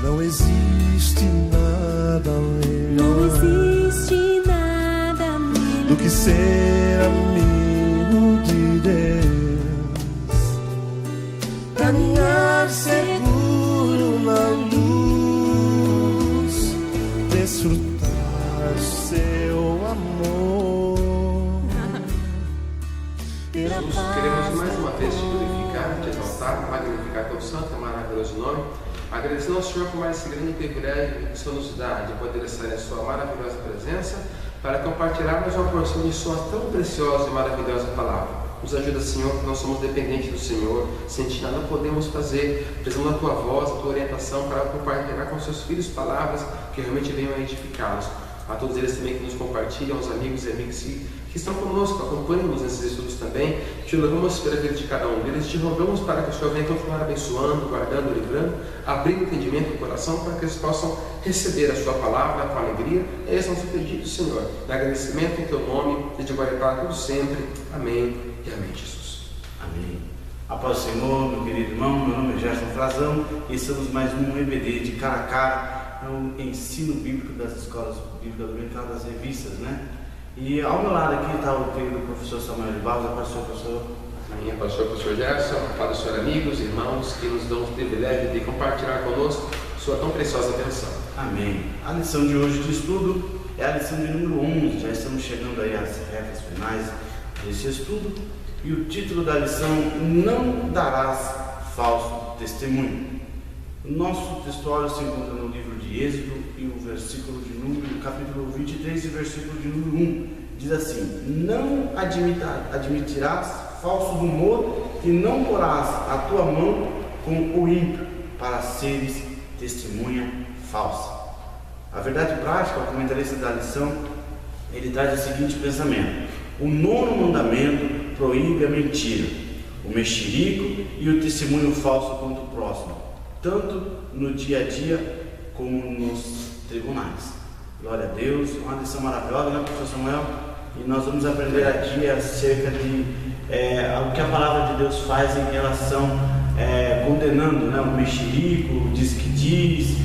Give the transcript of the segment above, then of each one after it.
Não existe nada melhor do que ser amigo de Deus, caminhar seguro na luz, desfrutar seu amor. Jesus, queremos mais uma vez te glorificar, te exaltar, magnificar teu santo e maravilhoso nome. Agradecendo ao Senhor por mais esse grande privilégio que o Senhor nos dá de poder estar em sua maravilhosa presença para compartilharmos uma porção de sua tão preciosa e maravilhosa palavra. Nos ajuda, Senhor, que nós somos dependentes do Senhor, sem ti nada podemos fazer, precisamos da tua voz, da tua orientação para compartilhar com seus filhos palavras que realmente venham a edificá-los. A todos eles também que nos compartilham, aos amigos e amigas que estão conosco, acompanham-nos nesses estudos também. Te louvamos pela vida de cada um deles, te rogamos para que o Senhor venha continuar abençoando, guardando, livrando, abrindo entendimento do coração para que eles possam receber a sua palavra com alegria. Esse é o nosso pedido, Senhor. Em agradecimento em teu nome, seja glória para todos sempre. Amém e amém, Jesus. Amém. A paz do Senhor, meu querido irmão, meu nome é Gerson Frazão e estamos mais um EBD de cara a cara, no ensino bíblico das escolas bíblicas dominical, das revistas, né? E ao meu lado aqui está o querido professor Samuel de Barros, a professor. Amanhã, professor Gerson, Pai do Senhor, amigos, irmãos, que nos dão o privilégio de compartilhar conosco sua tão preciosa atenção. Amém. A lição de hoje de estudo é a lição de número 11, já estamos chegando aí às retas finais desse estudo, e o título da lição: Não darás falso testemunho. O nosso textuário se encontra no livro de Êxodo e o versículo de número, capítulo 23 e versículo de número 1, diz assim: Não admitirás falso rumor e não porás a tua mão com o ímpio para seres testemunha falsa. A verdade prática, o comentarista da lição, ele traz o seguinte pensamento: o nono mandamento proíbe a mentira, o mexerico e o testemunho falso contra o próximo, tanto no dia a dia como nos tribunais. Glória a Deus, uma lição maravilhosa, né, professor Samuel? E nós vamos aprender aqui acerca de o que a palavra de Deus faz em relação, condenando, né, o mexerico, o diz que diz,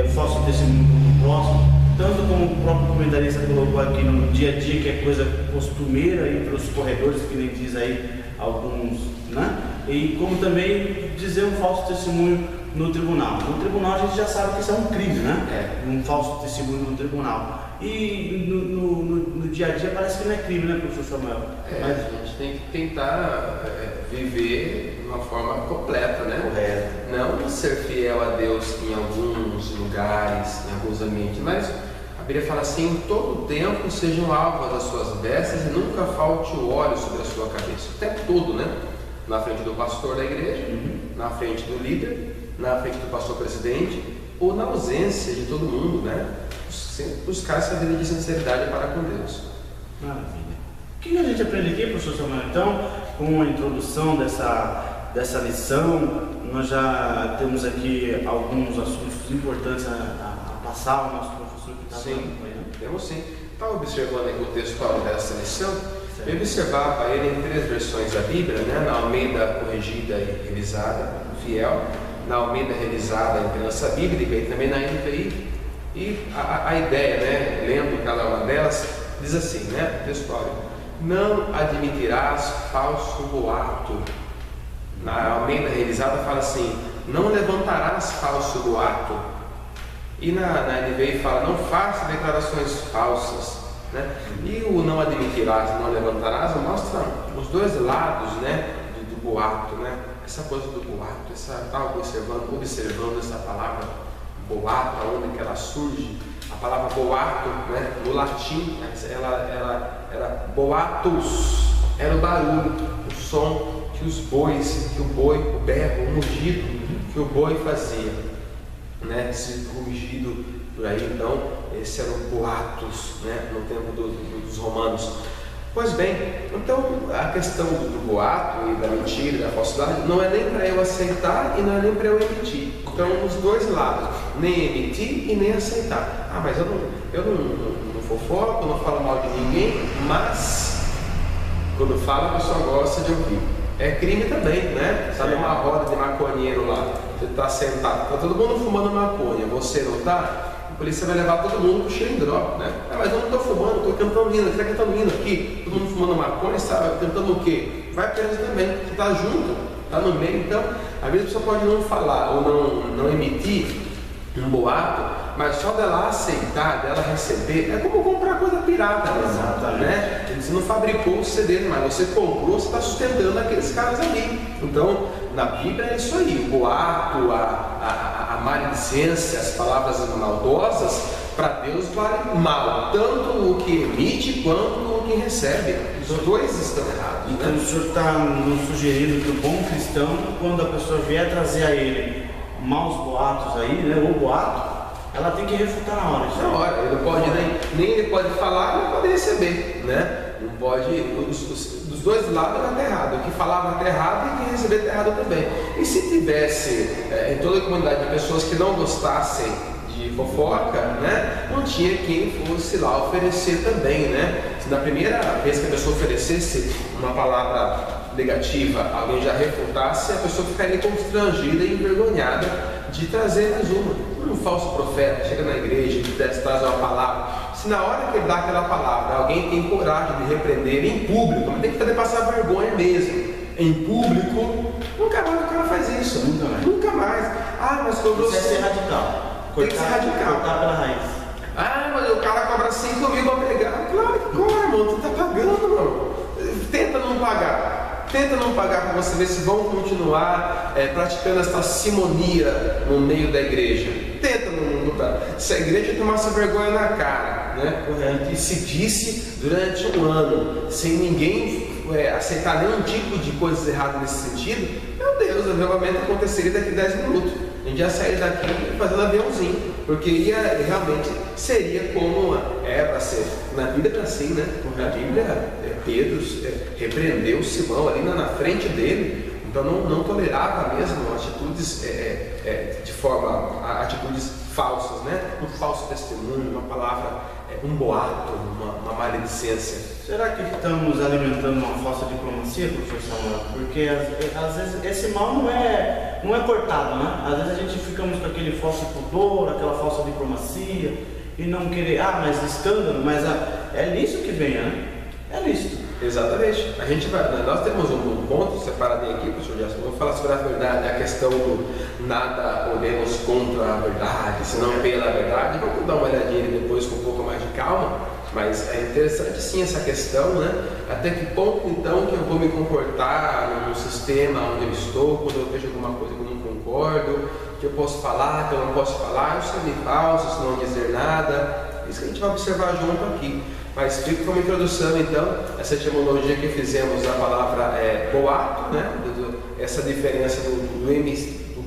o falso testemunho do próximo, tanto como o próprio comentarista colocou aqui no dia a dia, que é coisa costumeira aí para os corredores, que nem diz aí alguns, né? E como também dizer um falso testemunho no tribunal. No tribunal a gente já sabe que isso é um crime, né? Um falso testemunho no tribunal. E no dia a dia parece que não é crime, né, professor Samuel? Mas a gente tem que tentar viver de uma forma completa, né? Correto. Não ser fiel a Deus em alguns lugares, em alguns ambientes, mas a Bíblia fala assim: em todo tempo sejam alvas as suas vestes e nunca falte o óleo sobre a sua cabeça. O tempo todo, né? Na frente do pastor da igreja, na frente do líder, na frente do pastor presidente, ou na ausência de todo mundo, né? Sempre buscar essa vida de sinceridade para com Deus. Maravilha. O que a gente aprende aqui, professor Samuel? Então, com a introdução dessa lição, nós já temos aqui alguns assuntos importantes a passar ao nosso professor que está acompanhando. Temos sim. Estava observando aqui o textual dessa lição. Eu observava ele em 3 versões da Bíblia, né? Na Almeida corrigida e revisada, fiel, na Almeida revisada em criança bíblica e também na NVI. E a ideia, né, lendo cada uma delas, diz assim, né, textual: não admitirás falso boato. Na Almeida revisada fala assim: não levantarás falso boato. E na NVI fala: não faça declarações falsas, né? E o não admitirás, não levantarás mostra os dois lados, né, do boato, né? Essa coisa do boato, estava observando essa palavra boato, onde que ela surge. A palavra boato, né, no latim, ela era boatus, era o barulho, o som que o boi, o berro, o mugido que o boi fazia, né? Esse rugido por aí. Então esse era o boatus, né, no tempo dos romanos. Pois bem, então a questão do boato e da mentira e da falsidade não é nem para eu aceitar e não é nem para eu emitir. Então, os dois lados, nem emitir e nem aceitar. Ah, mas eu não fofoco, não falo mal de ninguém, mas quando falo a pessoa gosta de ouvir. é crime também, né? Está numa roda de maconheiro lá, você está sentado, está todo mundo fumando maconha, você não está? A polícia vai levar todo mundo para o xilindró, né? Mas eu não estou fumando, estou cantando hino, você está cantando hino aqui, todo mundo fumando maconha, está cantando o quê? Vai preso também, você está junto, está no meio. Então, às vezes a pessoa pode não falar ou não emitir um boato, mas só dela aceitar, dela receber, é como comprar coisa pirata, né? Você não fabricou o CD, mas você comprou, você está sustentando aqueles caras ali. Então, na Bíblia é isso aí, o boato, a maledicência, as palavras maldosas, para Deus vale mal, tanto o que emite quanto o que recebe. Os dois estão errados. Então o senhor está nos sugerindo que o bom cristão, quando a pessoa vier trazer a ele maus boatos aí, né, ou boato, ela tem que refutar na hora. Na hora, ele não pode nem ele pode falar, nem pode receber, né? Não pode, dos dois lados vai estar errado. O que falava está errado e quem receber está errado também. E se tivesse em toda a comunidade de pessoas que não gostassem de fofoca, né? Não tinha quem fosse lá oferecer também, né? Se na primeira vez que a pessoa oferecesse uma palavra negativa, alguém já refutasse, a pessoa ficaria constrangida e envergonhada de trazer mais um falso profeta chega na igreja e traz uma palavra. Se na hora que ele dá aquela palavra alguém tem coragem de repreender em público, mas tem que fazer passar vergonha mesmo, em público, nunca mais o cara faz isso. Nunca mais. Ah, mas cobrou. Isso é ser radical. Tem que ser radical. Cortar pela raiz. Ah, mas o cara cobra 5 mil para pregar. Claro que cobra, irmão. Tu tá pagando, irmão. Tenta não pagar. Tenta não pagar para você ver se vão continuar praticando essa simonia no meio da igreja. Tenta não mudar. Se a igreja tomasse vergonha na cara, né? E se disse durante um ano, sem ninguém aceitar nenhum tipo de coisas erradas nesse sentido, meu Deus, o avivamento aconteceria daqui a 10 minutos. A gente ia sair daqui fazendo aviãozinho, porque realmente seria como para ser. Na Bíblia é assim, né? Na Bíblia, Pedro repreendeu Simão ali na frente dele, então não tolerava mesmo atitudes atitudes falsas, né? Um falso testemunho, uma palavra, um boato, uma maledicência. Será que estamos alimentando uma falsa diplomacia, professor Samuel? Porque às vezes esse mal não é cortado, né? Às vezes a gente ficamos com aquele falso pudor, aquela falsa diplomacia e não querer, mas escândalo, mas é lícito que venha, né? É lícito. Exatamente. Nós temos um ponto separadinho aqui, professor Gerson. Vamos falar sobre a verdade, a questão do nada podemos contra a verdade, senão pela verdade. Vamos dar uma olhadinha depois com um pouco mais de calma. Mas é interessante sim essa questão, né? Até que ponto então que eu vou me comportar no sistema onde eu estou, quando eu vejo alguma coisa que eu não concordo, que eu posso falar, que eu não posso falar, isso é falso, isso não dizer nada. Isso que a gente vai observar junto aqui. Mas fica como introdução então, essa etimologia que fizemos da palavra boato, né? Essa diferença do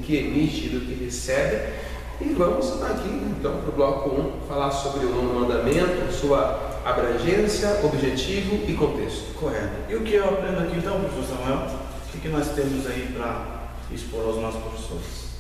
que emite e do que recebe. E vamos aqui então para o bloco 1 falar sobre o nono mandamento, sua abrangência, objetivo e contexto. Correto. E o que eu aprendo aqui então, professor Samuel? O que nós temos aí para expor aos nossos professores?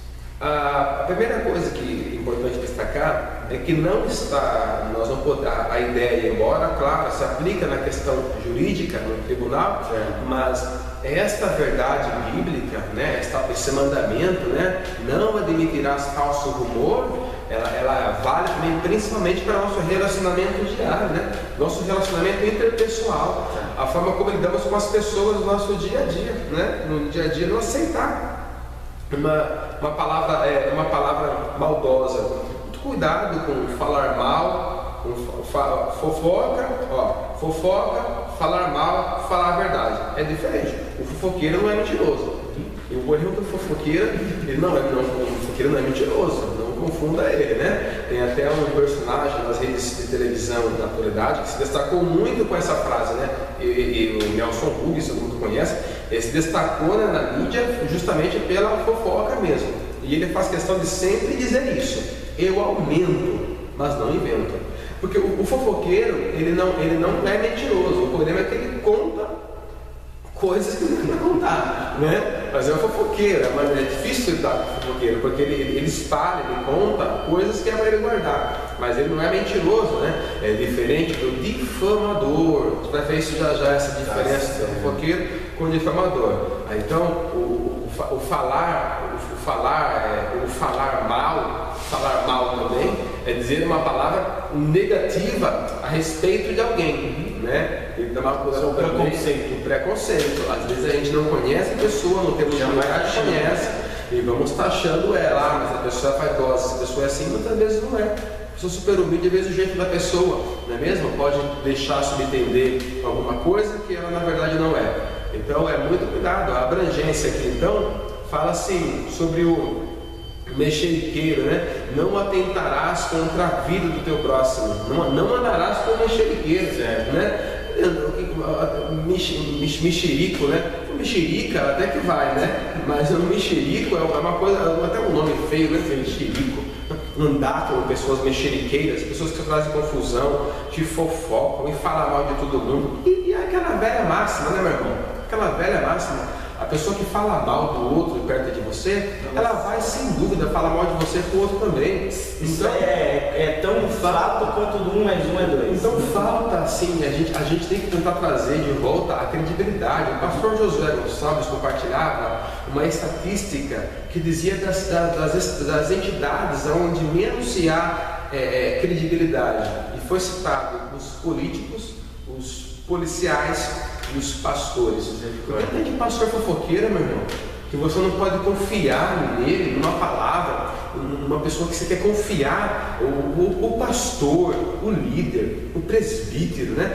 A primeira coisa que é importante destacar é que nós não podemos, a ideia, embora, claro, se aplica na questão jurídica, no tribunal, mas esta verdade bíblica, né, esse mandamento, né, não admitirás falso rumor, ela vale também principalmente para o nosso relacionamento diário, né, nosso relacionamento interpessoal, a forma como lidamos com as pessoas no nosso dia a dia, né, no dia a dia não aceitar uma palavra maldosa. Muito cuidado com falar mal, com fofoca, falar mal, falar a verdade. É diferente. O fofoqueiro não é mentiroso. O fofoqueiro, o fofoqueiro não é mentiroso. Não confunda ele, né? Tem até um personagem nas redes de televisão da atualidade que se destacou muito com essa frase, né? E o Nelson Rubens, todo mundo conhece, ele se destacou na mídia justamente pela fofoca mesmo. E ele faz questão de sempre dizer isso. Eu aumento, mas não invento. Porque o fofoqueiro, ele não é mentiroso. O problema é que ele conta coisas que não vai contar, né? Mas é um fofoqueiro, mas é difícil lidar com o fofoqueiro, porque ele espalha, ele conta coisas que é para ele guardar. Mas ele não é mentiroso, né? É diferente do difamador. Você vai ver isso já essa diferença do fofoqueiro com o difamador. Então, o falar mal também é dizer uma palavra negativa a respeito de alguém, né? Então, o preconceito. Às vezes a gente não conhece a pessoa, não temos lugar que conhece e vamos taxando ela, mas a pessoa é vaidosa, essa pessoa é assim, muitas vezes não é. A pessoa super humilde, às vezes o jeito da pessoa, não é mesmo? Pode deixar subentender alguma coisa que ela na verdade não é. Então é muito cuidado. A abrangência aqui então fala assim sobre o mexeriqueiro, né? Não atentarás contra a vida do teu próximo, não andarás com o mexeriqueiro, certo, né? Mexerico, né? O mexerica até que vai, né? Mas o mexerico é uma coisa, até um nome feio, né? Mexerico. Andar com pessoas mexeriqueiras, pessoas que trazem confusão, te fofocam e falam mal de todo mundo. E aquela velha máxima, né, meu irmão? Aquela velha máxima. A pessoa que fala mal do outro perto de você, ela vai sem dúvida falar mal de você pro outro também. Isso é tão fato quanto do 1 mais 1 é 2. Então falta assim, a gente tem que tentar trazer de volta a credibilidade. O pastor Josué Gonçalves compartilhava uma estatística que dizia das entidades onde menos se há credibilidade. E foi citado os políticos, os policiais e os pastores. Tem de pastor fofoqueiro, meu irmão, que você não pode confiar nele, numa palavra, uma pessoa que você quer confiar, o pastor, o líder, o presbítero, né?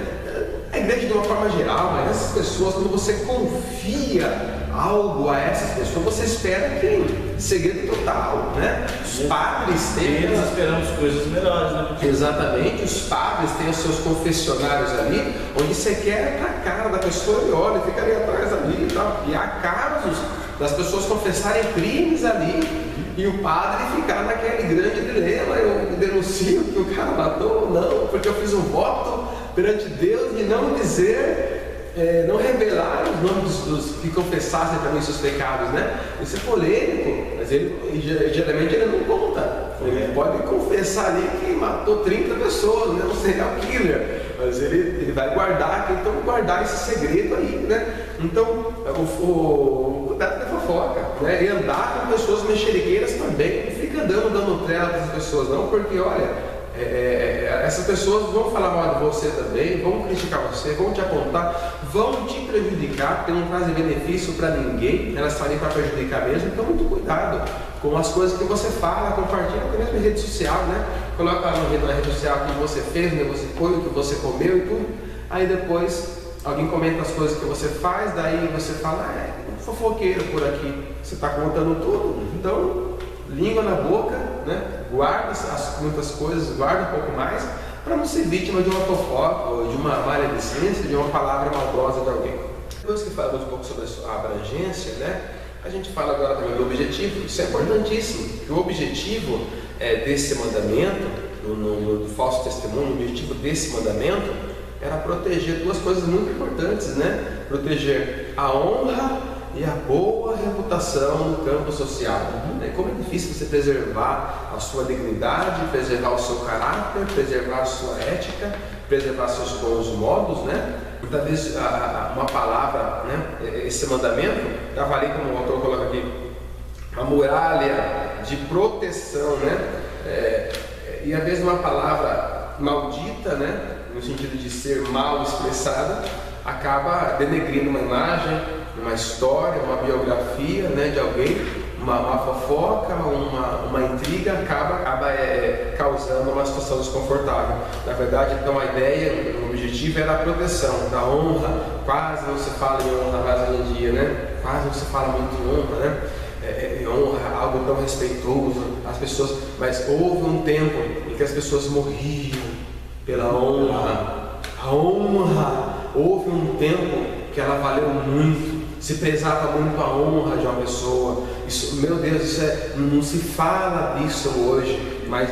A igreja de uma forma geral, mas essas pessoas, quando você confia algo a essas pessoas, você espera que segredo total, né? Os padres têm... Nós esperamos coisas melhores, né? Exatamente, os padres têm os seus confessionários ali, onde você quer a cara da pessoa e olha, fica ali atrás ali e tal. E há casos das pessoas confessarem crimes ali e o padre ficar naquele grande dilema: eu denuncio que o cara matou ou não, porque eu fiz um voto perante Deus de não dizer, não revelar os nomes dos que confessassem também seus pecados, né? Isso é polêmico, mas geralmente ele não conta. Ele pode confessar ali que matou 30 pessoas, né? Um serial killer, mas ele vai guardar, então guardar esse segredo aí, né? Então, o cuidado da fofoca, né? E andar com pessoas mexeriqueiras também, não fica dando trela para as pessoas não, porque olha, essas pessoas vão falar mal de você também, vão criticar você, vão te apontar, vão te prejudicar, porque não trazem benefício para ninguém, elas fazem para prejudicar mesmo. Então muito cuidado com as coisas que você fala, compartilha até mesmo em rede social, né? Coloca lá na rede social o que você fez, onde você foi, o que você comeu e tudo. Aí depois alguém comenta as coisas que você faz, daí você fala, fofoqueiro por aqui, você está contando tudo. Então, língua na boca, né? Guarda muitas coisas, guarda um pouco mais, para não ser vítima de uma fofoca, ou de uma maledicência, de uma palavra maldosa de alguém. Depois que falamos um pouco sobre a abrangência, né? A gente fala agora também do objetivo. Isso é importantíssimo, que o objetivo desse mandamento, do falso testemunho, o objetivo desse mandamento era proteger duas coisas muito importantes, né? Proteger a honra e a boa reputação no campo social. Como é difícil você preservar a sua dignidade, preservar o seu caráter, preservar a sua ética, preservar seus bons modos, né? Muitas vezes uma palavra, né? Esse mandamento estava ali, como o autor coloca aqui, uma muralha de proteção, né? E às vezes uma palavra maldita, né? No sentido de ser mal expressada, acaba denegrindo uma imagem, uma história, uma biografia, né, de alguém, uma fofoca, uma intriga, acaba causando uma situação desconfortável. Na verdade, então, a ideia, o objetivo era a proteção da honra. Quase não se fala em honra mais hoje em dia, né? Quase não se fala muito em honra, né? Honra, algo tão respeitoso, as pessoas, mas houve um tempo em que as pessoas morriam pela honra. A honra, houve um tempo que ela valeu muito, se prezava muito a honra de uma pessoa. Isso, meu Deus, não se fala disso hoje, mas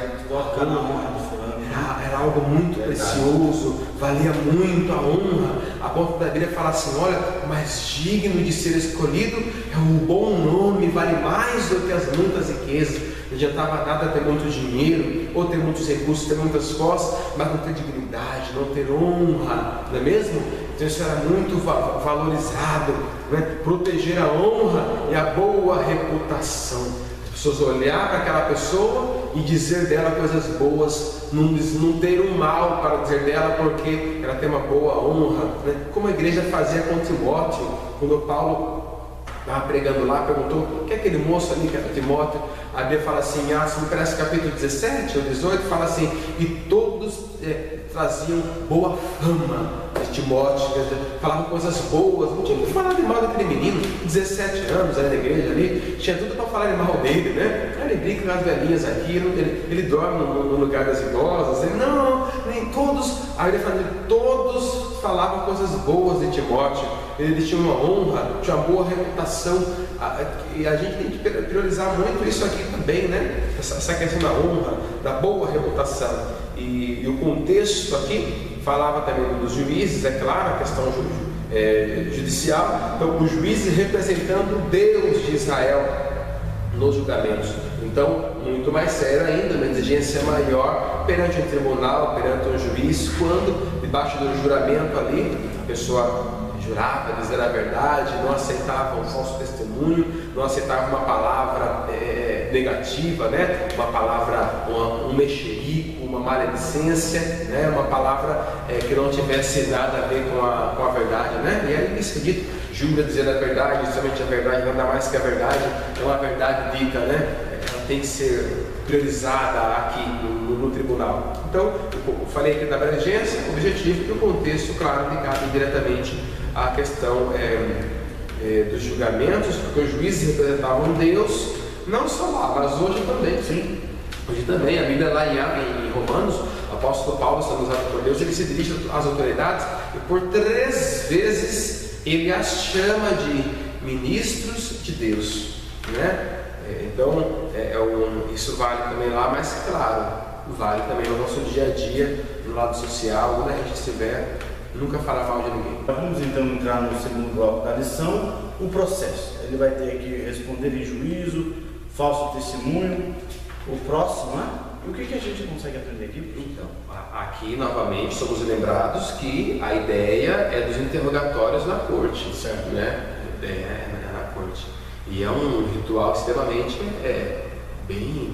era algo muito precioso, valia muito a honra, a ponto da Bíblia falar assim: olha, o mais digno de ser escolhido é um bom nome, vale mais do que as muitas riquezas. Não adiantava nada ter muito dinheiro, ou ter muitos recursos, ter muitas posses, mas não ter dignidade, não ter honra, não é mesmo? Então isso era muito valorizado, né? Proteger a honra e a boa reputação. As pessoas olhar para aquela pessoa e dizer dela coisas boas, não ter um mal para dizer dela, porque ela tem uma boa honra, né? Como a igreja fazia com Timóteo, quando Paulo estava pregando lá, perguntou: o que é aquele moço ali que era Timóteo? A Bíblia fala assim, me parece capítulo 17 ou 18, fala assim: e todos traziam boa fama de Timóteo, quer dizer, falavam coisas boas, não tinha que falar de mal daquele menino, 17 anos aí na igreja ali, tinha tudo para falar de mal dele, né? Ele brinca com as velhinhas aqui, ele dorme no lugar das idosas, ele, não, nem todos, aí ele fala, todos falavam coisas boas de Timóteo, ele tinha uma honra, tinha uma boa reputação, e a gente tem que priorizar muito isso aqui também, né? Essa questão da honra, da boa reputação. E o contexto aqui falava também dos juízes, é claro, a questão judicial. Então, os juízes representando Deus de Israel nos julgamentos. Então, muito mais sério ainda, uma exigência maior perante um tribunal, perante um juiz, quando, debaixo do juramento ali, a pessoa jurava dizer a verdade, não aceitava um falso testemunho, não aceitava uma palavra negativa, né? Uma palavra, um mexerico, uma maledicência, né? Uma palavra que não tivesse nada a ver com a verdade, né? E aí isso é dito, jura dizer a verdade, somente a verdade, nada mais que a verdade, é uma verdade dita, né? Ela tem que ser priorizada aqui no tribunal. Então, eu falei aqui da abrangência, o objetivo e o contexto, claro, ligado diretamente à questão dos julgamentos, porque os juízes representavam Deus, não só lá, mas hoje também. Sim. Hoje também, a Bíblia lá em Romanos, o apóstolo Paulo, sendo usado por Deus, ele se dirige às autoridades e por 3 vezes ele as chama de ministros de Deus, né? Então, isso vale também lá, mas claro, vale também no nosso dia a dia, no lado social, onde a gente estiver, nunca falar mal de ninguém. Vamos então entrar no segundo bloco da lição, o processo. Ele vai ter que responder em juízo, falso testemunho, o próximo, né? E o que a gente consegue aprender aqui? Então, aqui novamente somos lembrados que a ideia é dos interrogatórios na corte, certo? Né? A ideia é na corte. E é um ritual extremamente bem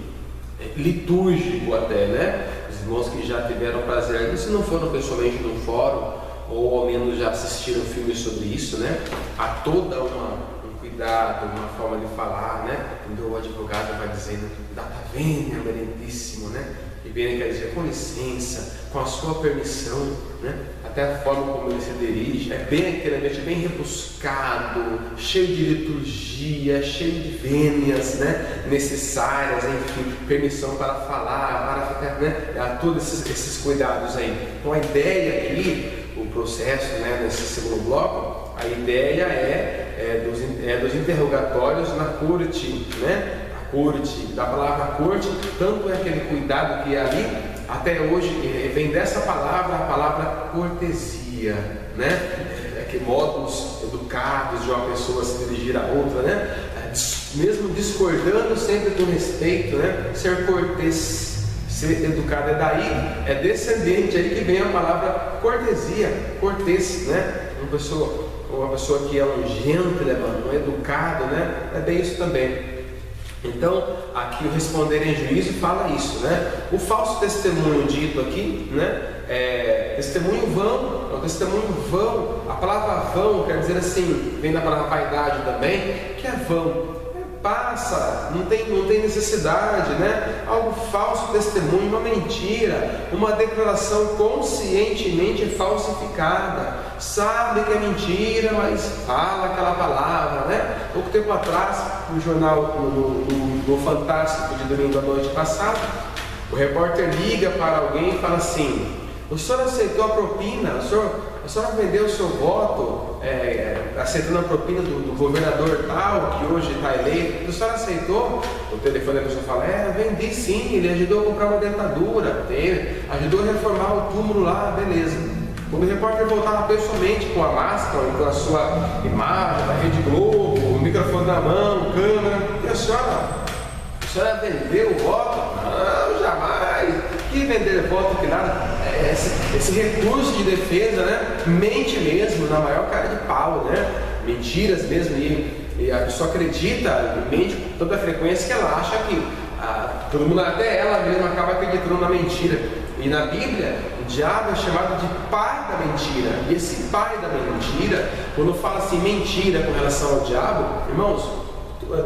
litúrgico até, né? Os irmãos que já tiveram prazer, se não foram pessoalmente num fórum, ou ao menos já assistiram filmes sobre isso, né? Há toda um cuidado, uma forma de falar, né? Quando o advogado vai dizendo, data vênia, emerentíssimo, né? E vem, quer dizer, com licença, com a sua permissão, né? Até a forma como ele se dirige, é bem aquele ambiente bem rebuscado, cheio de liturgia, cheio de vênias, né? Necessárias, enfim, permissão para falar, para ficar, né? Há todos esses cuidados aí. Então a ideia aqui, o processo, né, nesse segundo bloco, a ideia é dos interrogatórios na corte, né? A corte, da palavra corte, tanto é aquele cuidado que é ali, até hoje vem dessa palavra, a palavra cortesia, né? Que modos educados de uma pessoa se dirigir a outra, né? Mesmo discordando, sempre com respeito, né? Ser cortês, ser educado, é descendente aí que vem a palavra cortesia, cortês, né? Uma pessoa que é um gentleman, um educado, né? É bem isso também. Então, aqui o responder em juízo fala isso, né? O falso testemunho dito aqui, né? Testemunho vão, é um testemunho vão. A palavra vão quer dizer assim, vem da palavra vaidade também, que é vão. Passa, não tem necessidade, né? Algo falso testemunho, uma mentira, uma declaração conscientemente falsificada. Sabe que é mentira, mas fala aquela palavra, né? Pouco tempo atrás, no jornal, no Fantástico de domingo à noite passado, o repórter liga para alguém e fala assim: o senhor aceitou a propina? A senhora vendeu o seu voto aceitando a propina do governador tal, que hoje está eleito? A senhora aceitou? O telefone da pessoa fala: vendi sim, ele ajudou a comprar uma dentadura, ajudou a reformar o túmulo lá, beleza. Quando o repórter voltava pessoalmente com a máscara, com a sua imagem da Rede Globo, o microfone na mão, câmera, e a senhora A senhora vendeu o voto? Não, jamais. Que vender voto que nada? Esse recurso de defesa, né? Mente mesmo, na maior cara de pau, né? Mentiras mesmo. E a pessoa acredita, mente com tanta frequência que ela acha que todo mundo, até ela mesma, acaba acreditando na mentira. E na Bíblia, o diabo é chamado de pai da mentira. E esse pai da mentira, quando fala assim mentira com relação ao diabo, irmãos,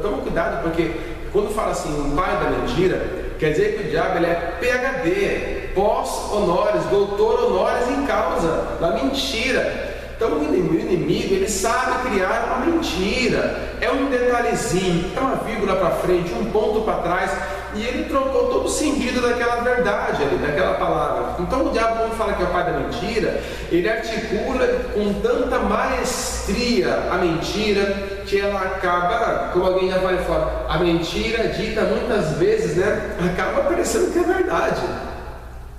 toma cuidado, porque quando fala assim um pai da mentira, quer dizer que o diabo ele é PhD, pós-honores, doutor honores em causa da mentira. Então o inimigo, ele sabe criar uma mentira, é um detalhezinho, é uma vírgula para frente, um ponto para trás, e ele trocou todo o sentido daquela verdade ali, daquela palavra. Então o diabo, quando fala que é o pai da mentira, ele articula com tanta maestria a mentira, que ela acaba, como alguém já vai falar, a mentira dita muitas vezes, né, acaba parecendo que é verdade,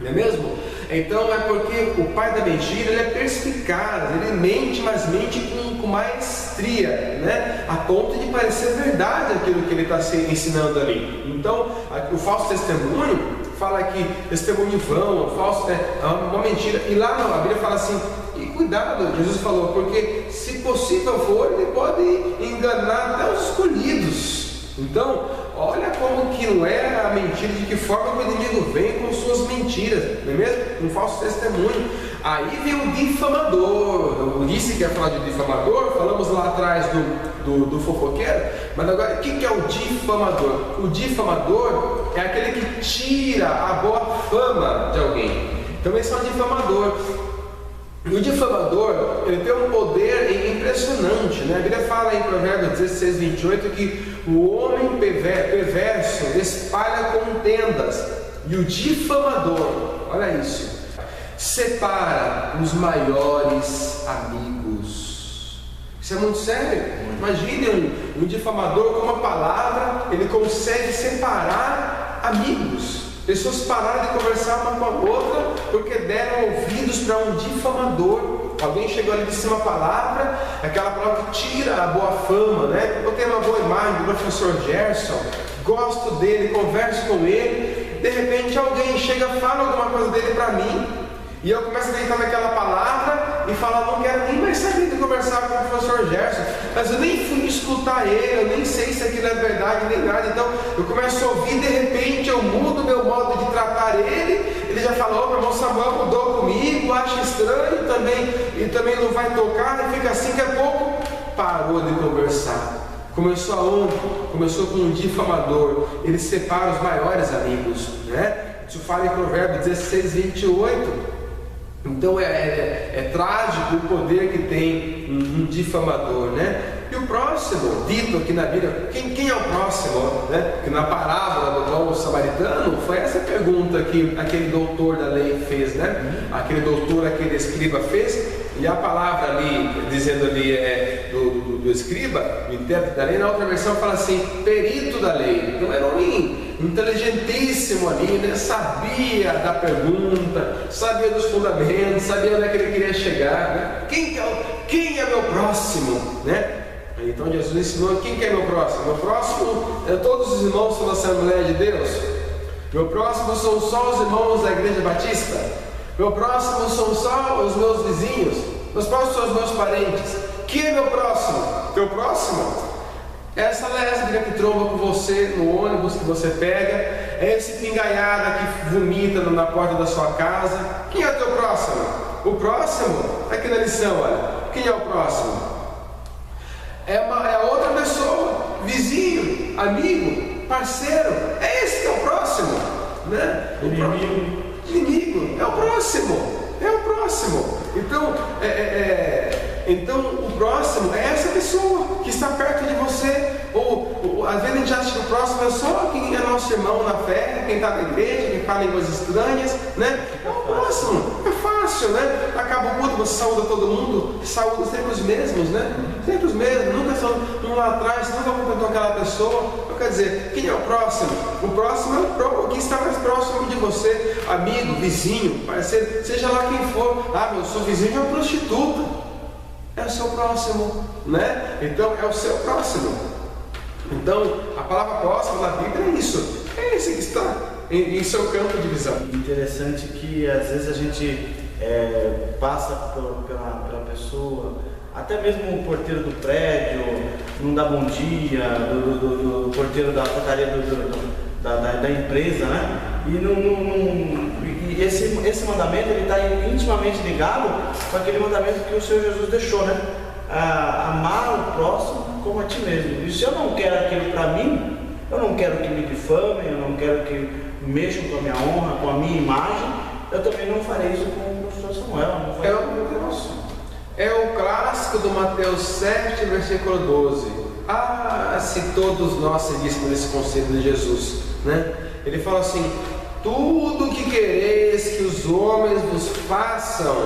não é mesmo? Então é porque o pai da mentira, ele é perspicaz, ele mente, mas mente com maestria, né? A ponto de parecer verdade aquilo que ele está ensinando ali. Então, o falso testemunho fala que testemunho vão, falso é uma mentira. E lá a Bíblia fala assim, e cuidado, Jesus falou, porque se possível for, ele pode enganar até os escolhidos. Então, olha como que não é a mentira, de que forma o inimigo vem com suas mentiras, não é mesmo? Um falso testemunho. Aí vem o difamador. Eu disse que ia falar de difamador, falamos lá atrás do fofoqueiro, mas agora o que é o difamador? O difamador é aquele que tira a boa fama de alguém. Então esse é o difamador. E o difamador, ele tem um poder impressionante, né? A Bíblia fala em Provérbios 16, 28 que o homem perverso espalha contendas, e o difamador, olha isso, separa os maiores amigos. Isso é muito sério. Imagine um difamador com uma palavra, ele consegue separar amigos. Pessoas pararam de conversar uma com a outra porque deram ouvidos para um difamador. Alguém chegou ali e disse uma palavra, aquela palavra que tira a boa fama, né? Eu tenho uma boa imagem do professor Gerson, gosto dele, converso com ele, de repente alguém chega, fala alguma coisa dele para mim, e eu começo a acreditar naquela palavra e falo, não quero nem mais saber de conversar com o professor Gerson, mas eu nem fui escutar ele, eu nem sei se aquilo é verdade nem nada. Então eu começo a ouvir, de repente eu mudo meu modo de tratar ele já fala, o irmão Samuel mudou comigo, acha estranho também, e também não vai tocar, e fica assim, daqui a pouco parou de conversar. Começou aonde? Começou com um difamador. Ele separa os maiores amigos, né? Isso fala em Provérbios 16, 28. Então é trágico o poder que tem um difamador, né? E o próximo, dito aqui na Bíblia, quem é o próximo? Né? Que na parábola do bom samaritano, foi essa pergunta que aquele doutor da lei fez, né? Aquele doutor, aquele escriba fez, e a palavra ali, dizendo ali do escriba, o intérprete da lei, na outra versão fala assim, perito da lei. Então era um inteligentíssimo ali, né? Sabia da pergunta, sabia dos fundamentos, sabia onde é que ele queria chegar, né? Quem é meu próximo, né? Então Jesus ensinou, quem que é meu próximo? Meu próximo é todos os irmãos da Assembleia de Deus. Meu próximo são só os irmãos da Igreja Batista. Meu próximo são só os meus vizinhos. Meus próximos são os meus parentes. Quem é meu próximo? Teu próximo? Essa lésbica que tromba com você no ônibus que você pega, é esse pingaiada que vomita na porta da sua casa. Quem é o teu próximo? O próximo, aqui na lição, olha. Quem é o próximo? É a outra pessoa, vizinho, amigo, parceiro. É esse que é o próximo, né? Inimigo, é o próximo. É o próximo. Então o próximo é essa pessoa que está perto de você. Ou às vezes a gente acha que o próximo é só quem é nosso irmão na fé, quem está na igreja, quem fala línguas estranhas, né? É o próximo, é fácil, né? Acaba o culto, você saúda todo mundo, saúda sempre os mesmos, né? Sempre os mesmos, nunca são um lá atrás, nunca cumprimentou aquela pessoa. Então, quer dizer, quem é o próximo? O próximo é o que está mais próximo de você, amigo, vizinho, parceiro, seja lá quem for. Ah, eu sou vizinho de uma prostituta. É o seu próximo, né? Então é o seu próximo. Então, a palavra próximo da Bíblia é isso. É esse que está em seu campo de visão. Interessante que às vezes a gente passa pela pessoa, até mesmo o porteiro do prédio, não dá bom dia, do porteiro da portaria da empresa, né? E esse mandamento ele está intimamente ligado com aquele mandamento que o Senhor Jesus deixou, né? Amar o próximo como a ti mesmo. E se eu não quero aquilo para mim, eu não quero que me difamem, eu não quero que mexam com a minha honra, com a minha imagem, eu também não farei isso com o professor Samuel. É o clássico do Mateus 7, versículo 12. Se todos nós seguíssemos esse conselho de Jesus, né? Ele fala assim: tudo que quereis que os homens vos façam,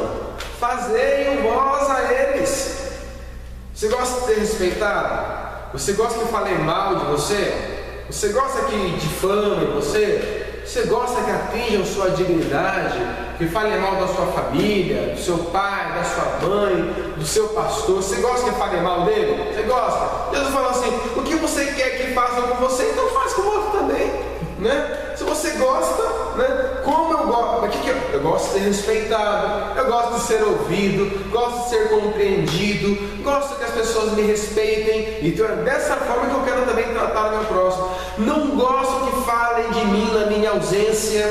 fazei vós a eles. Você gosta de ser respeitado? Você gosta que falem mal de você? Você gosta que difamem você? Você gosta que atinjam sua dignidade? Que falem mal da sua família, do seu pai, da sua mãe, do seu pastor? Você gosta que falem mal dele? Você gosta? Jesus falou assim: o que você quer que façam com você, então faz com o outro também, né? Se você gosta, né? Como eu gosto, eu gosto de ser respeitado, eu gosto de ser ouvido, gosto de ser compreendido, gosto que as pessoas me respeitem. Então é dessa forma que eu quero também tratar o meu próximo. Não gosto que falem de mim na minha ausência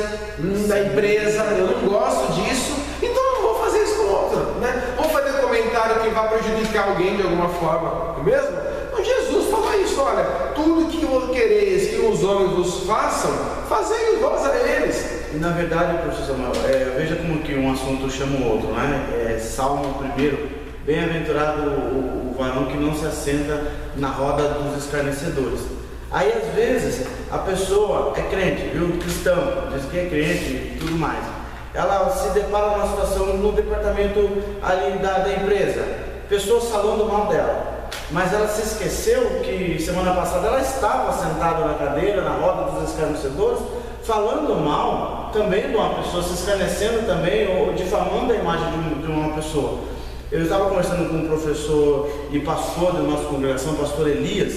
da empresa, eu não gosto disso, então eu não vou fazer isso com o outro, né? Vou fazer comentário que vai prejudicar alguém de alguma forma, não é mesmo? Então Jesus falou isso: olha, tudo que quereis que os homens vos façam, fazei vós a eles. E na verdade, professor Samuel, veja como que um assunto chama o outro, né? Salmo 1, bem-aventurado o varão que não se assenta na roda dos escarnecedores. Aí às vezes a pessoa é crente, viu? Cristão, diz que é crente e tudo mais. Ela se depara numa situação no departamento ali da empresa, pessoas falando mal dela. Mas ela se esqueceu que semana passada ela estava sentada na cadeira, na roda dos escarnecedores, falando mal também de uma pessoa, se escarnecendo também, ou difamando a imagem de uma pessoa. Eu estava conversando com um professor e pastor da nossa congregação, o pastor Elias,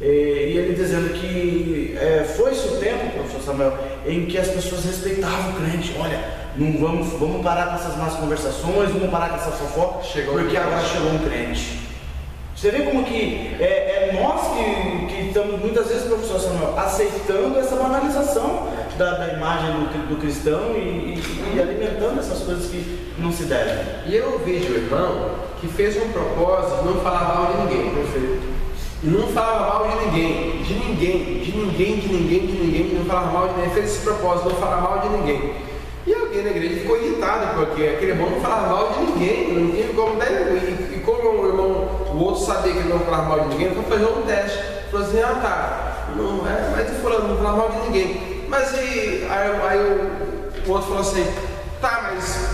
e ele dizendo que foi-se o tempo, professor Samuel, em que as pessoas respeitavam o crente. Olha, não vamos parar com essas más conversações, vamos parar com essa fofoca, porque agora chegou um crente. Você vê como que nós que estamos muitas vezes, professor Samuel, aceitando essa banalização da imagem do cristão e alimentando essas coisas que não se devem. E eu vejo o irmão que fez um propósito de não falar mal de ninguém. Perfeito. E não falava mal de ninguém, não falava mal de ninguém. Fez esse propósito, não falar mal de ninguém. E alguém na igreja ficou irritado, porque aquele irmão não falava mal de ninguém, não tinha como dar. E como o outro sabia que ele não falava mal de ninguém, então fez um teste. Falou assim: mas o fulano não falava mal de ninguém. Mas aí o outro falou assim: tá, mas